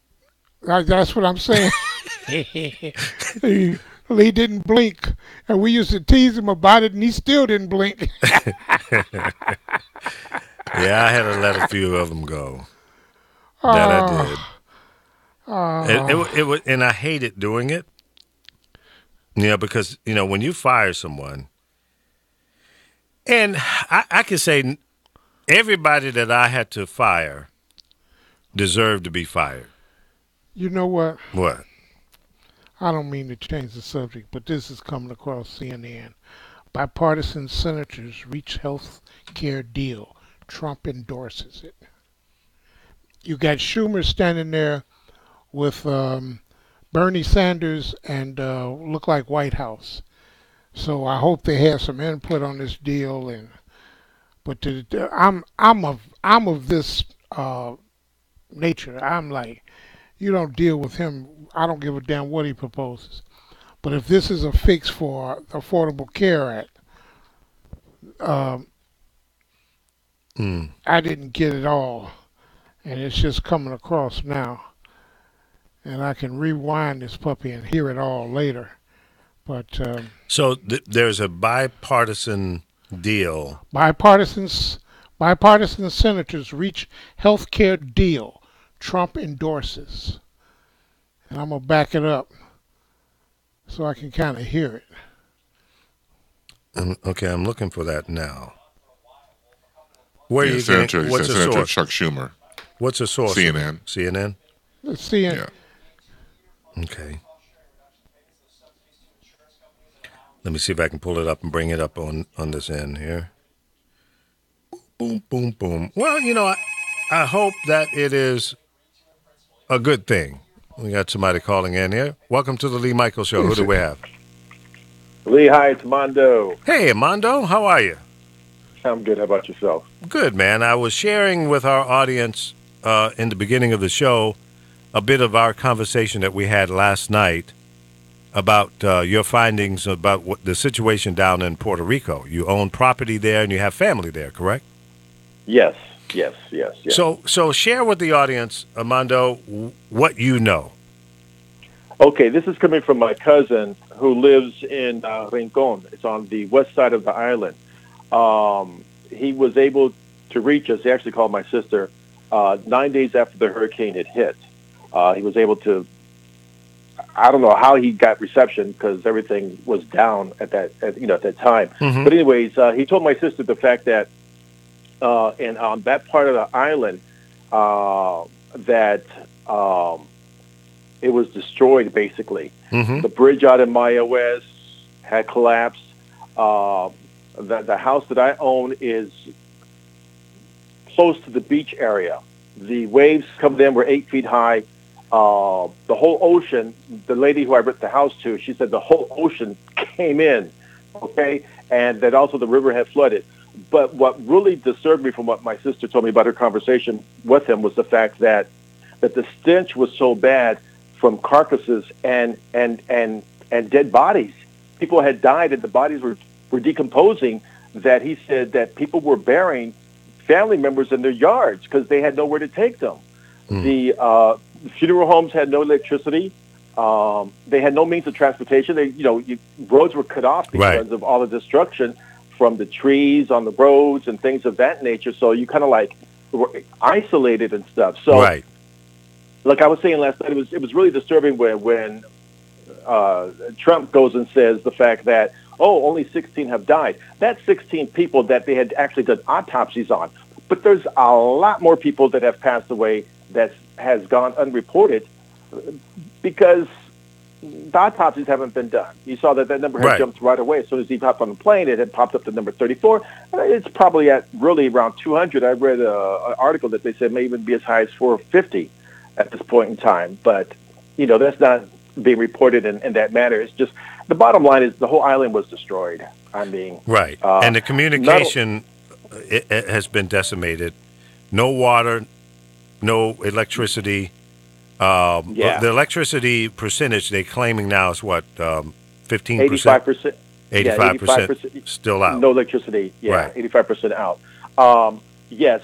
that's what I'm saying. Lee didn't blink, and we used to tease him about it, and he still didn't blink. Yeah, I had to let a few of them go. That I did. It was, and I hated doing it. Because when you fire someone, and I can say everybody that I had to fire deserved to be fired. You know what? What? I don't mean to change the subject, but this is coming across CNN. Bipartisan senators reach health care deal. Trump endorses it. You got Schumer standing there with Bernie Sanders and look like White House. So I hope they have some input on this deal. But I'm of this nature. I'm like, you don't deal with him. I don't give a damn what he proposes. But if this is a fix for the Affordable Care Act, I didn't get it all, and it's just coming across now. And I can rewind this puppy and hear it all later. But So there's a bipartisan deal. bipartisan senators reach health care deal. Trump endorses. And I'm going to back it up so I can kind of hear it. Okay, I'm looking for that now. Where are Yeah, you Senator, getting? What's the Senator source? Chuck Schumer, What's the source? CNN. CNN? Let's see it. Yeah. Okay. Let me see if I can pull it up and bring it up on this end here. Boom, boom, boom. Well, I hope that it is a good thing. We got somebody calling in here. Welcome to the Lee Michaels Show. Who do we have? Lee, hi, it's Mondo. Hey, Mondo. How are you? I'm good. How about yourself? Good, man. I was sharing with our audience in the beginning of the show a bit of our conversation that we had last night about your findings about the situation down in Puerto Rico. You own property there and you have family there, correct? Yes. So share with the audience, Armando, what you know. Okay, this is coming from my cousin who lives in Rincon. It's on the west side of the island. He was able to reach us. He actually called my sister 9 days after the hurricane had hit. He was able to. I don't know how he got reception because everything was down at that time. Mm-hmm. But anyways, he told my sister the fact that and on that part of the island that it was destroyed basically. Mm-hmm. The bridge out in Maya West had collapsed. The house that I own is close to the beach area. The waves coming in were 8 feet high. The whole ocean, the lady who I rent the house to, she said the whole ocean came in, okay, and that also the river had flooded. But what really disturbed me from what my sister told me about her conversation with him was the fact that the stench was so bad from carcasses and dead bodies. People had died and the bodies were decomposing, that he said that people were burying family members in their yards because they had nowhere to take them. The funeral homes had no electricity. They had no means of transportation. Roads were cut off because of all the destruction from the trees on the roads and things of that nature. So you kind of like were isolated and stuff. So, like I was saying last night, it was really disturbing when Trump goes and says the fact that, only 16 have died. That's 16 people that they had actually done autopsies on. But there's a lot more people that have passed away that has gone unreported because the autopsies haven't been done. You saw that number had jumped right away. As soon as he hopped on the plane, it had popped up to number 34. It's probably at really around 200. I read an article that they said may even be as high as 450. at this point in time. But, that's not being reported in that manner. It's just the bottom line is the whole island was destroyed. I mean, right. And the communication it has been decimated. No water, no electricity. The electricity percentage they're claiming now is what, 15%? 85%. 85% still out. No electricity. Yeah, right. 85% out. Yes,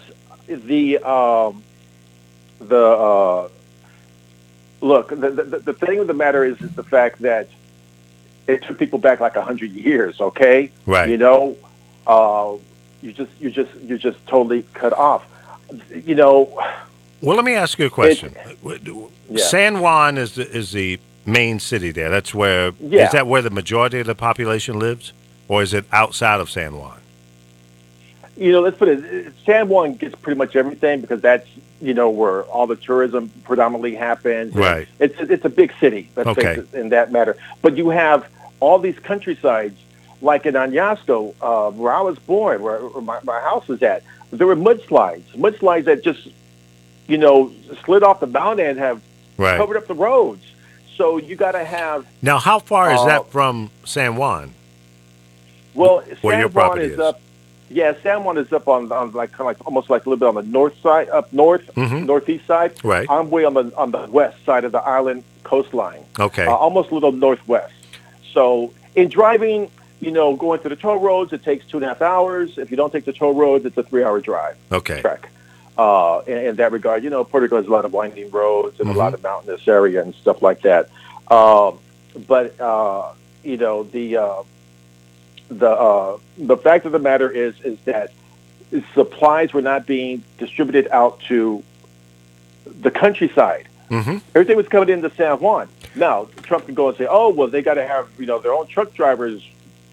look. The thing of the matter is the fact that it took people back like 100 years. Okay, right. You're just totally cut off. Well, let me ask you a question. San Juan is the main city there. That's where is that where the majority of the population lives, or is it outside of San Juan? Let's put it. San Juan gets pretty much everything because that's where all the tourism predominantly happens. Right. It's a big city. Let's face it, in that matter. But you have all these countrysides, like in Añasco, where I was born, where my house is at. There were mudslides that just slid off the mountain and have covered up the roads. So you got to have. Now, how far is that from San Juan? Well, where your property is up. Yeah, San Juan is up on like kind of like almost like a little bit on the north side, up north, northeast side. Right. I'm way on the west side of the island coastline. Okay. Almost a little northwest. So in driving, going through the toll roads, it takes 2.5 hours. If you don't take the toll roads, it's a 3-hour drive. Okay. Trek. In that regard, Puerto Rico has a lot of winding roads and a lot of mountainous area and stuff like that. But the fact of the matter is that supplies were not being distributed out to the countryside. Mm-hmm. Everything was coming into San Juan. Now, Trump can go and say, oh, well, they got to have their own truck drivers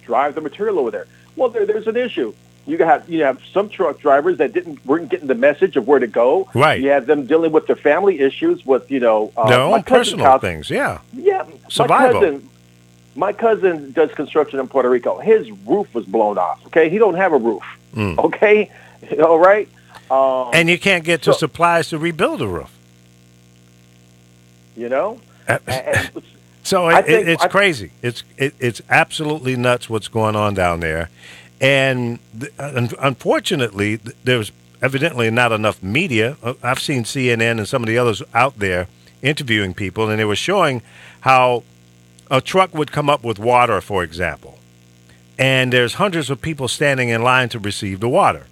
drive the material over there. Well, there's an issue. You have some truck drivers that weren't getting the message of where to go. Right. You have them dealing with their family issues, with their own personal things. Yeah. Yeah. Survival. My cousin does construction in Puerto Rico. His roof was blown off. Okay, he don't have a roof. Okay, all right. And you can't get to supplies to rebuild a roof. So it's crazy. It's absolutely nuts what's going on down there. And unfortunately, there's evidently not enough media. I've seen CNN and some of the others out there interviewing people, and they were showing how a truck would come up with water, for example, and there's hundreds of people standing in line to receive the water,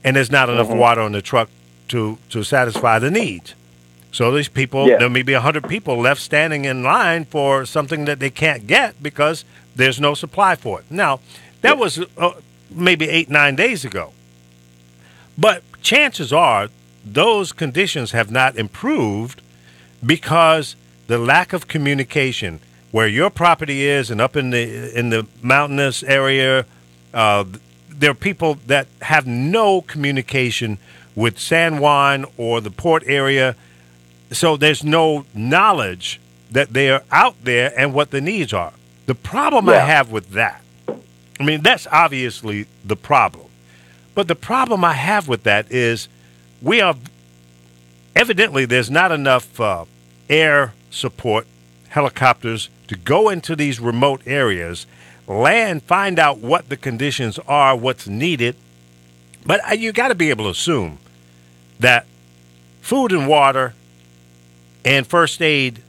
and there's not enough water on the truck to satisfy the needs. So these people, there may be 100 people left standing in line for something that they can't get because there's no supply for it. Now, that was maybe 8-9 days ago. But chances are those conditions have not improved because the lack of communication where your property is and up in the mountainous area, there are people that have no communication with San Juan or the port area. So there's no knowledge that they are out there and what the needs are. The problem I have with that, I mean, that's obviously the problem. But the problem I have with that is evidently there's not enough air support, helicopters to go into these remote areas, land, find out what the conditions are, what's needed. But you got to be able to assume that food and water and first aid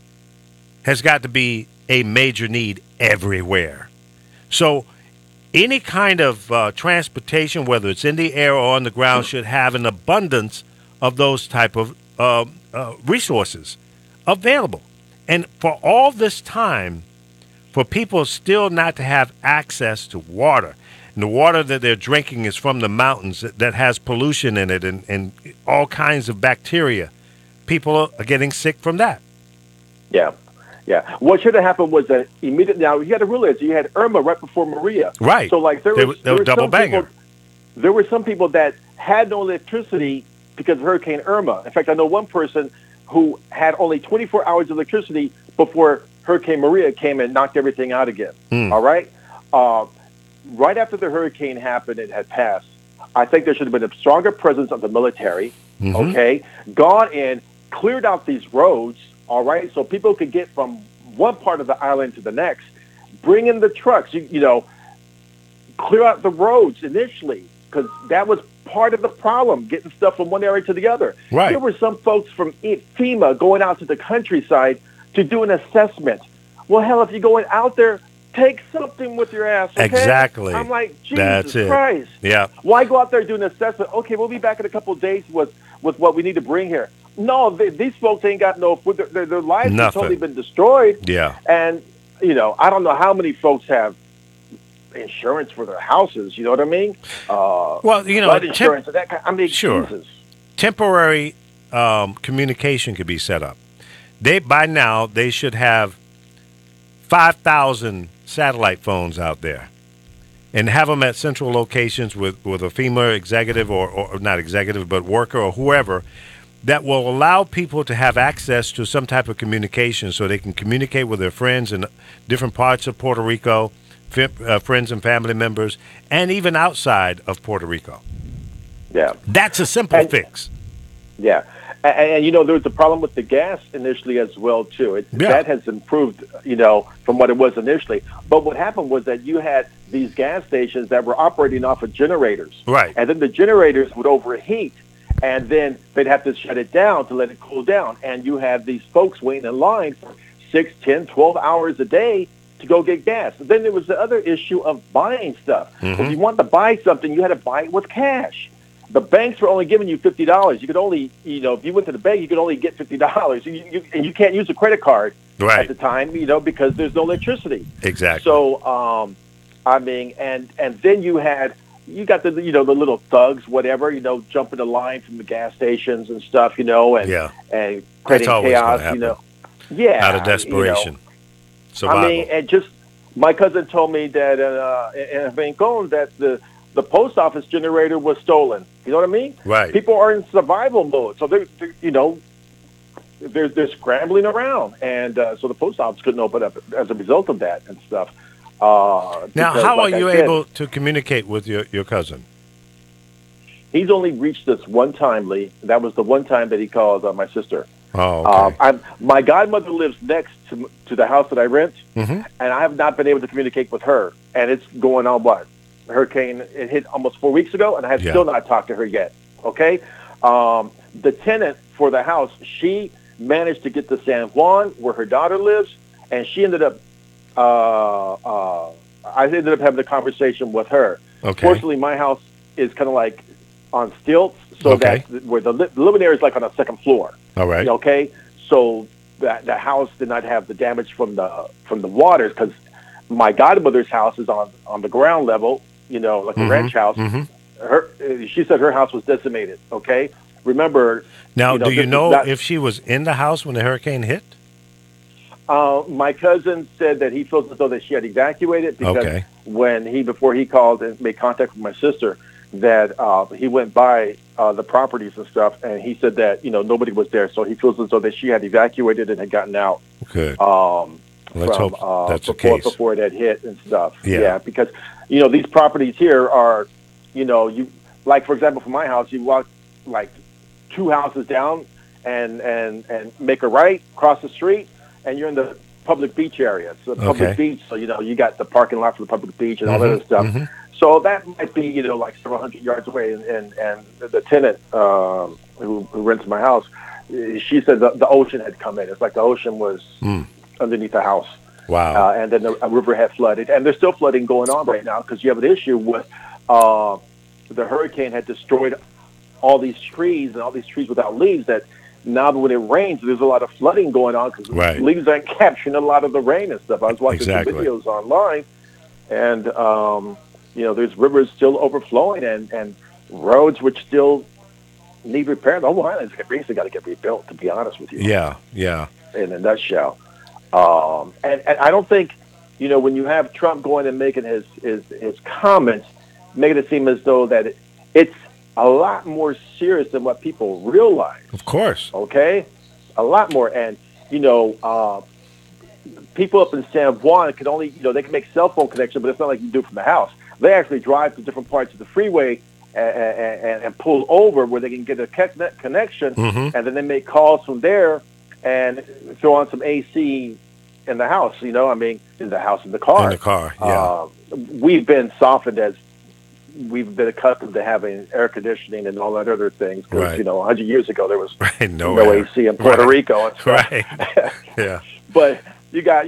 has got to be a major need everywhere. So any kind of transportation, whether it's in the air or on the ground, should have an abundance of those type of resources available. And for all this time, for people still not to have access to water, and the water that they're drinking is from the mountains that has pollution in it and all kinds of bacteria, people are getting sick from that. Yeah. Yeah. What should have happened was that immediately, now you got to realize you had Irma right before Maria. Right. So like there was double banger. There were some people that had no electricity because of Hurricane Irma. In fact, I know one person who had only 24 hours of electricity before Hurricane Maria came and knocked everything out again. All right? Right after the hurricane happened and had passed, I think there should have been a stronger presence of the military, okay, gone in, cleared out these roads, all right, so people could get from one part of the island to the next. Bring in the trucks, clear out the roads initially, because that was part of the problem, getting stuff from one area to the other. Right. There were some folks from FEMA going out to the countryside to do an assessment. Well, hell, if you're going out there, take something with your ass, okay? Exactly. I'm like, Jesus That's it. Christ. Yeah. Why go out there and do an assessment? Okay, we'll be back in a couple of days with what we need to bring here. No, these folks ain't got no food. Their lives have totally been destroyed. Yeah. And, I don't know how many folks have insurance for their houses, you know what I mean? Well, Flood insurance and that kind. I mean, sure. Jesus. Temporary communication could be set up. By now they should have 5,000 satellite phones out there, and have them at central locations with a FEMA executive or not executive but worker or whoever that will allow people to have access to some type of communication, so they can communicate with their friends in different parts of Puerto Rico, friends and family members, and even outside of Puerto Rico. Yeah. That's a simple fix. Yeah. And there was a problem with the gas initially as well, too. That has improved, from what it was initially. But what happened was that you had these gas stations that were operating off of generators. Right. And then the generators would overheat, and then they'd have to shut it down to let it cool down. And you have these folks waiting in line for 6, 10, 12 hours a day to go get gas. And then there was the other issue of buying stuff. Mm-hmm. If you wanted to buy something, you had to buy it with cash. The banks were only giving you $50. You could only, if you went to the bank, you could only get $50. And you can't use a credit card at the time, because there's no electricity. Exactly. So, and then you got the, the little thugs, whatever, jumping the line from the gas stations and stuff, and creating chaos, Yeah. Out of desperation. Survival. And just, my cousin told me that in Rincon that the post office generator was stolen. You know what I mean? Right. People are in survival mode, so they're scrambling around, and so the post office couldn't open up as a result of that and stuff. Now, how are you able to communicate with your cousin? He's only reached us one time, Lee. That was the one time that he called my sister. Oh, okay. My godmother lives next to the house that I rent, and I have not been able to communicate with her. And it's going on Hurricane, it hit almost 4 weeks ago, and I have still not talked to her yet. Okay? The tenant for the house, she managed to get to San Juan, where her daughter lives, and she ended up, I ended up having a conversation with her. Okay. Fortunately, my house is kind of like on stilts, so that where the luminaire is like on a second floor. All right. Okay? So that the house did not have the damage from the waters, because my godmother's house is on the ground level, like a ranch house. She said her house was decimated. Okay, remember. Now, do you know if she was in the house when the hurricane hit? My cousin said that he feels as though that she had evacuated, because before he called and made contact with my sister, that he went by the properties and stuff, and he said that nobody was there, so he feels as though that she had evacuated and had gotten out. Good. Let's hope that's the case. Before it had hit and stuff. Yeah. Because these properties here are, you like, for example, for my house, you walk like 2 houses down and make a right, cross the street, and you're in the public beach area. So public beach, so you got the parking lot for the public beach and all that other stuff. So that might be like several hundred yards away. And the tenant who rents my house, she said the ocean had come in. It's like the ocean was underneath the house. Wow. And then a river had flooded. And there's still flooding going on right now, because you have an issue with the hurricane had destroyed all these trees without leaves, that now when it rains, there's a lot of flooding going on, because leaves aren't capturing a lot of the rain and stuff. I was watching some videos online, and, there's rivers still overflowing and roads which still need repair. The whole island's basically got to get rebuilt, to be honest with you. Yeah, yeah. In a nutshell. And I don't think, when you have Trump going and making his comments, making it seem as though that it's a lot more serious than what people realize. Of course. Okay? A lot more. And, people up in San Juan can only, they can make cell phone connection, but it's not like you do from the house. They actually drive to different parts of the freeway and pull over where they can get a connection, Mm-hmm. and then they make calls from there and throw on some AC in the house. In the car. In the car, yeah. We've been softened as we've been accustomed to having air conditioning and all that other things. Because, Right. 100 years ago, there was Right. no air. AC in Puerto Right. Rico and stuff. Right. Yeah. But you got.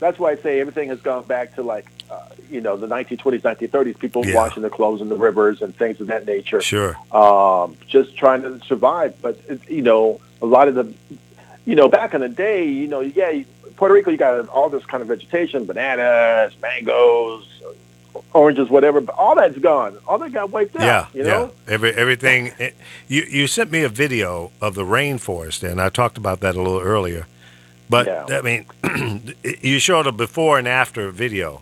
That's why I say everything has gone back to like, the 1920s, 1930s. People Yeah. washing their clothes in the rivers and things of that nature. Sure. Just trying to survive. But a lot of the, back in the day, Puerto Rico, you got all this kind of vegetation, bananas, mangoes, oranges, whatever. But all that's gone. All that got wiped out. Yeah. Everything. You sent me a video of the rainforest, and I talked about that a little earlier. But Yeah. I mean, you showed a before and after video,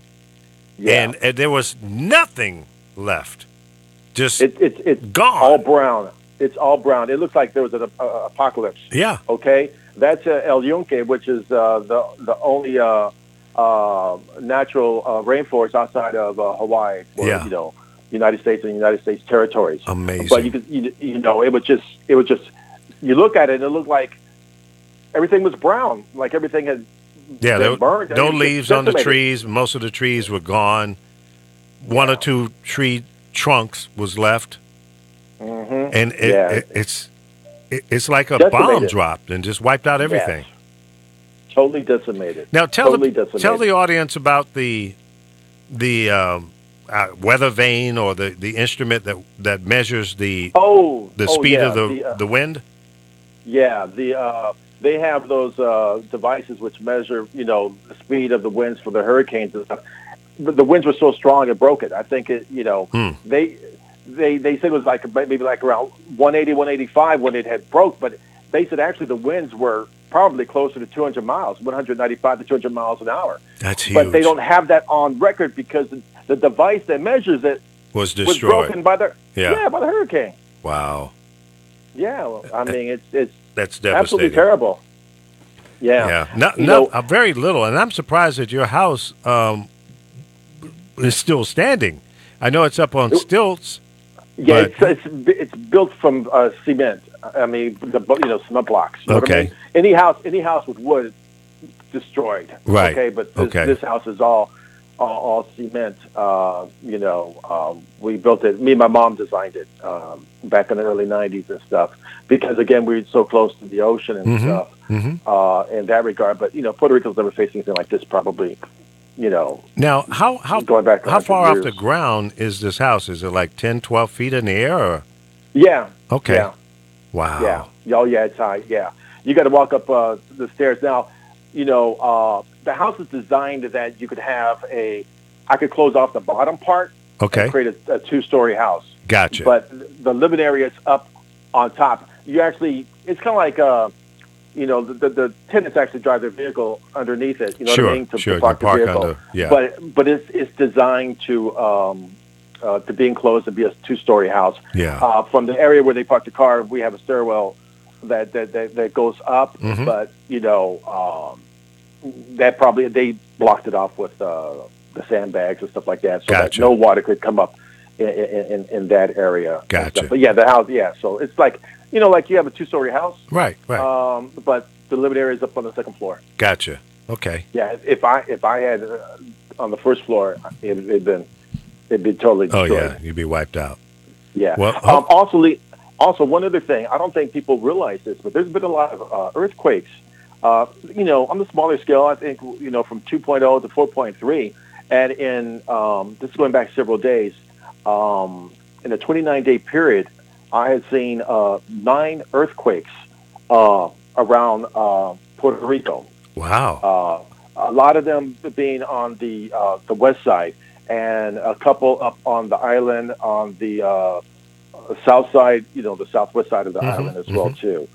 Yeah. and there was nothing left. Just It's gone. all brown. It's all brown. It looks like there was an apocalypse. Yeah. Okay, that's El Yunque, which is the only natural rainforest outside of Hawaii, or, Yeah. United States and United States territories. Amazing. But you could, it was just. You look at it, and it looked like everything was brown, like everything had Yeah, been burned. no It was leaves on the decimated. trees. Most of the trees were gone. One or two tree trunks was left, Mm-hmm. and Yeah. it's like a Decimated. bomb dropped and just wiped out everything. Totally decimated. Now tell Totally the decimated. audience about the weather vane or the instrument that measures the speed yeah, of the wind. Yeah, they have those devices which measure, the speed of the winds for the hurricanes and stuff. The winds were so strong it broke it. I think they said it was maybe around 180, 185 when it had broke, but they said actually the winds were probably closer to 200 miles, 195 to 200 miles an hour. That's huge. But they don't have that on record because the device that measures it was was destroyed. broken by the Yeah. by the hurricane. Wow, Yeah, well, I mean it's that's devastating. absolutely terrible. Yeah. Yeah, very little, and I'm surprised that your house is still standing. I know it's up on stilts. Yeah, But- it's built from cement. I mean, cement blocks. You know what I Okay. mean? Any house with wood destroyed. Right. Okay, but this house is all cement. We built it. Me and my mom designed it back in the early '90s and stuff. Because again, we were so close to the ocean and stuff. Mm-hmm. In that regard, but Puerto Rico's never faced anything like this. Probably. Now, how Going back how 100 far off years. the ground is this house? Is it like 10, 12 feet in the air? Or? Yeah. Okay. Yeah. Wow. Yeah. Oh, yeah, it's high. Yeah. You got to walk up the stairs. Now, the house is designed that you could have I could close off the bottom part Okay. and create a two-story house. Gotcha. But the living area is up on top. It's kind of like, the tenants actually drive their vehicle underneath it. You know Sure, what I mean? sure, To park to park the vehicle. under, yeah. But it's designed to be enclosed and be a two-story house. Yeah. From the area where they park the car, we have a stairwell that goes up, Mhm. but that probably they blocked it off with the sandbags and stuff like that, so Gotcha. that no water could come up in that area. and Gotcha. stuff. But yeah, the house, yeah. So it's like like you have a two-story house, Right. but the living area is up on the second floor. Gotcha. Okay. Yeah, if I had on the first floor, it'd be totally Oh destroyed. yeah, you'd be wiped out. Yeah. Well, Also, one other thing, I don't think people realize this, but there's been a lot of earthquakes. On the smaller scale, I think from 2.0 to 4.3, and this is going back several days. In a 29-day period, I had seen 9 earthquakes around Puerto Rico. Wow. A lot of them being on the west side, and a couple up on the island on the south side, the southwest side of the island as well too.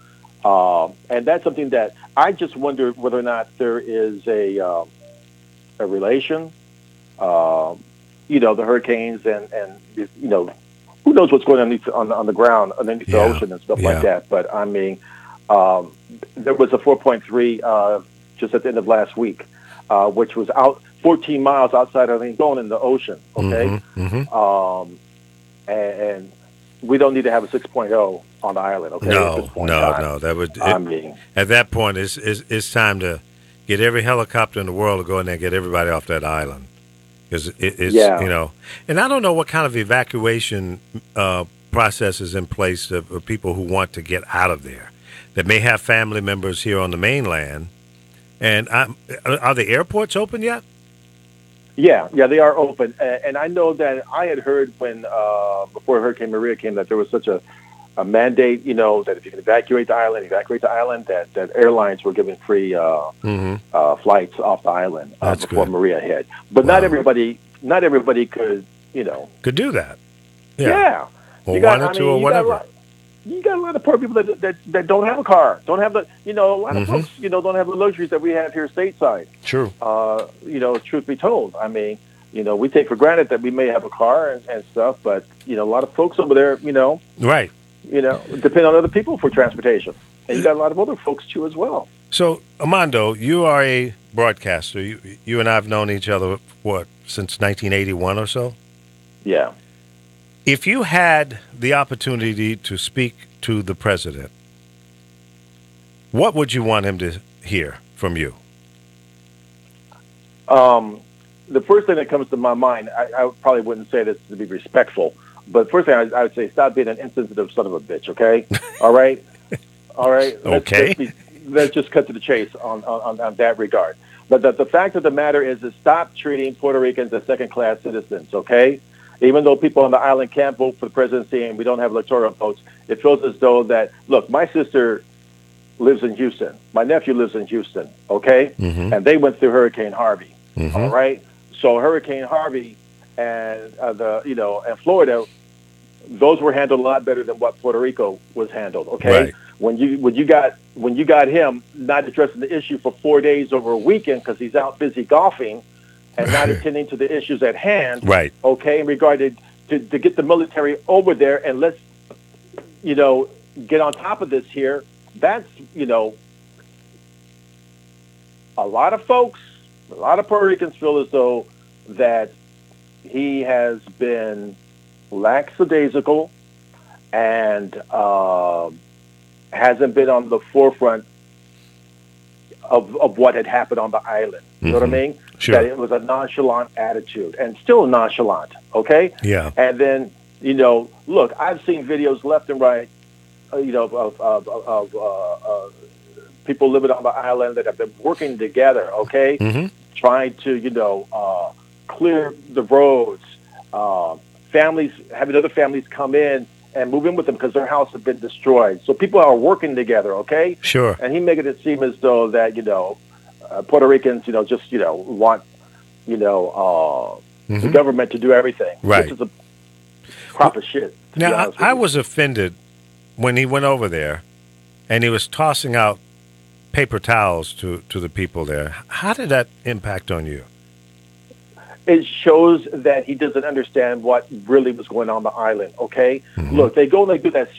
And that's something that I just wonder whether or not there is a relation. The hurricanes and who knows what's going on the ground underneath the Yeah. ocean and stuff Yeah. like that. But I mean, there was a 4.3 just at the end of last week, which was out 14 miles outside of Lincoln in the ocean. Okay. Mhm. and we don't need to have a 6.0 on the island. Okay, at this point in time. No. That would. I mean, At that point, it's time to get every helicopter in the world to go in there and get everybody off that island. Because it's, and I don't know what kind of evacuation process is in place of people who want to get out of there that may have family members here on the mainland. And are the airports open yet? Yeah, they are open. And I know that I had heard when, before Hurricane Maria came, that there was such a mandate, that if you can evacuate the island, that airlines were giving free flights off the island before Maria hit. But not everybody could, could do that. Yeah. Or wanted to or whatever. You got a lot of poor people that don't have a car, don't have the, a lot of folks, don't have the luxuries that we have here stateside. True. Truth be told, I mean, we take for granted that we may have a car and stuff, but, a lot of folks over there, right. Depend on other people for transportation. And you got a lot of other folks, too, as well. So, Armando, you are a broadcaster. You and I have known each other, since 1981 or so? Yeah. If you had the opportunity to speak to the president, what would you want him to hear from you? The first thing that comes to my mind, I probably wouldn't say this to be respectful, but first thing I would say, stop being an insensitive son of a bitch, okay? All right? Okay. Let's just cut to the chase on that regard. But the fact of the matter is stop treating Puerto Ricans as second-class citizens, okay? Even though people on the island can't vote for the presidency and we don't have electoral votes, it feels as though that, look, my sister lives in Houston. My nephew lives in Houston, okay? Mm-hmm. And they went through Hurricane Harvey, Mm-hmm. all right? So Hurricane Harvey and, and Florida, those were handled a lot better than what Puerto Rico was handled, okay? Right. When you got him not addressing the issue for 4 days over a weekend because he's out busy golfing, and not attending to the issues at hand, right? Okay, in regard to get the military over there and let's, get on top of this here. That's, a lot of folks, a lot of Puerto Ricans feel as though that he has been lackadaisical and hasn't been on the forefront of what had happened on the island. You know what I mean? Sure. That it was a nonchalant attitude and still nonchalant, okay? Yeah. And then, look, I've seen videos left and right, of people living on the island that have been working together, okay? Mm-hmm. Trying to, clear the roads, families, having other families come in and move in with them because their house has been destroyed. So people are working together, okay? Sure. And he making it seem as though that, Puerto Ricans, just, want, the government to do everything. Right. This is a proper shit. Now, I was offended when he went over there and he was tossing out paper towels to the people there. How did that impact on you? It shows that he doesn't understand what really was going on the island, okay? Mm-hmm. Look, they go and do that.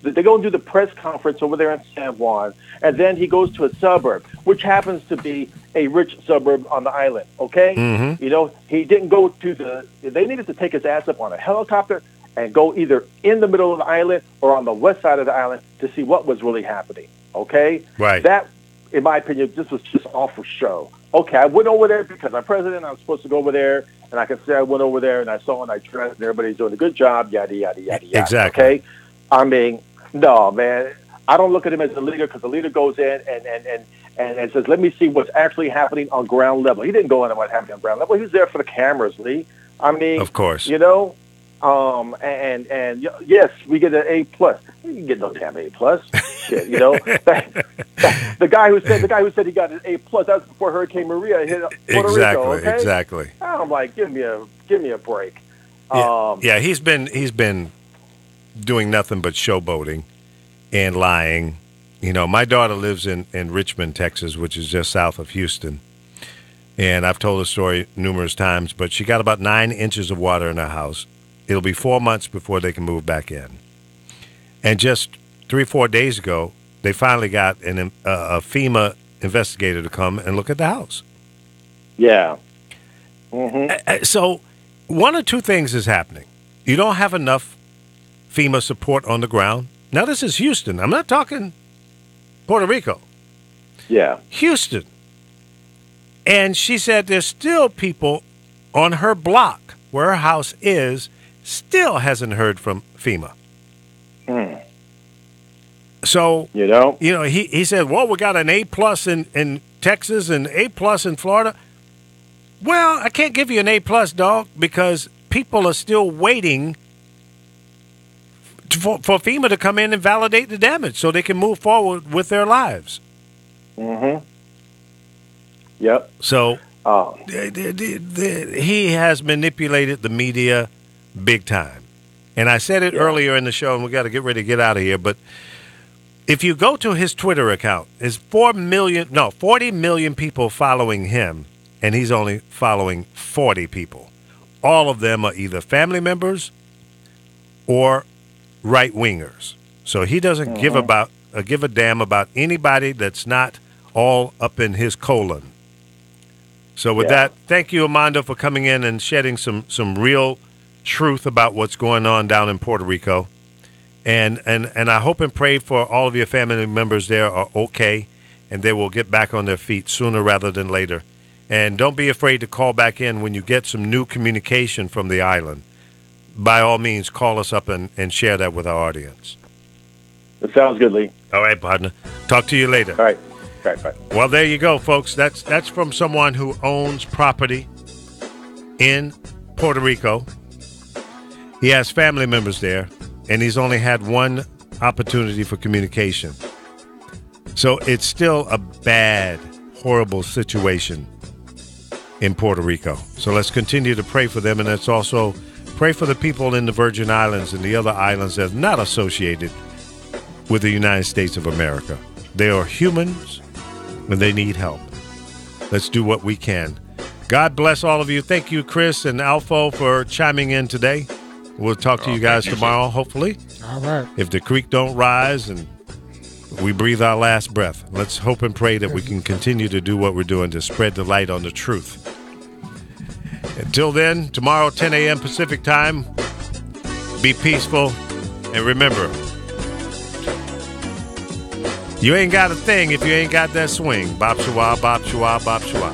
They go and do the press conference over there in San Juan, and then he goes to a suburb, which happens to be a rich suburb on the island, okay? Mm-hmm. He didn't go to they needed to take his ass up on a helicopter and go either in the middle of the island or on the west side of the island to see what was really happening, okay? Right. That, in my opinion, this was just all for show. Okay, I went over there because I'm president. I'm supposed to go over there, and I can say I went over there and I saw and I dressed, and everybody's doing a good job, yada, yada, yada, yada. Exactly. Okay? I mean, no, man. I don't look at him as a leader because the leader goes in and says, let me see what's actually happening on ground level. He didn't go in on what's happening on ground level. He was there for the cameras, Lee. I mean, of course. And yes, we get an A+. You can get no damn A+. Shit, the guy who said he got an A+, that was before Hurricane Maria hit Puerto Rico. Okay? Exactly. I'm like, give me a break. Yeah, he's been doing nothing but showboating and lying. My daughter lives in Richmond, Texas, which is just south of Houston. And I've told the story numerous times, but she got about 9 inches of water in her house. It'll be 4 months before they can move back in. And just 3-4 days ago, they finally got a FEMA investigator to come and look at the house. Yeah. Mm-hmm. So one or two things is happening. You don't have enough FEMA support on the ground. Now, this is Houston. I'm not talking Puerto Rico. Yeah. Houston. And she said there's still people on her block where her house is, still hasn't heard from FEMA. So, he said, well, we got an A+ in Texas and A+ in Florida. Well, I can't give you an A+, dog, because people are still waiting for FEMA to come in and validate the damage so they can move forward with their lives. Mm-hmm. Yep. So he has manipulated the media big time. And I said it earlier in the show, and we got to get ready to get out of here, but if you go to his Twitter account, there's 40 million people following him, and he's only following 40 people. All of them are either family members or right-wingers. So he doesn't give a damn about anybody that's not all up in his colon. So with that, thank you, Armando, for coming in and shedding some real truth about what's going on down in Puerto Rico. And I hope and pray for all of your family members there are okay, and they will get back on their feet sooner rather than later. And don't be afraid to call back in when you get some new communication from the island. By all means, call us up and share that with our audience. That sounds good, Lee. All right, partner. Talk to you later. All right. All right, bye. Well, there you go, folks. That's from someone who owns property in Puerto Rico. He has family members there, and he's only had one opportunity for communication. So it's still a bad, horrible situation in Puerto Rico. So let's continue to pray for them, and let's also pray for the people in the Virgin Islands and the other islands that are not associated with the United States of America. They are humans, and they need help. Let's do what we can. God bless all of you. Thank you, Chris and Alfo, for chiming in today. We'll talk to you guys tomorrow, hopefully. All right. If the creek don't rise and we breathe our last breath, let's hope and pray that we can continue to do what we're doing to spread the light on the truth. Until then, tomorrow, 10 a.m. Pacific time, be peaceful. And remember, you ain't got a thing if you ain't got that swing. Bop shua, bop shua, bop shua.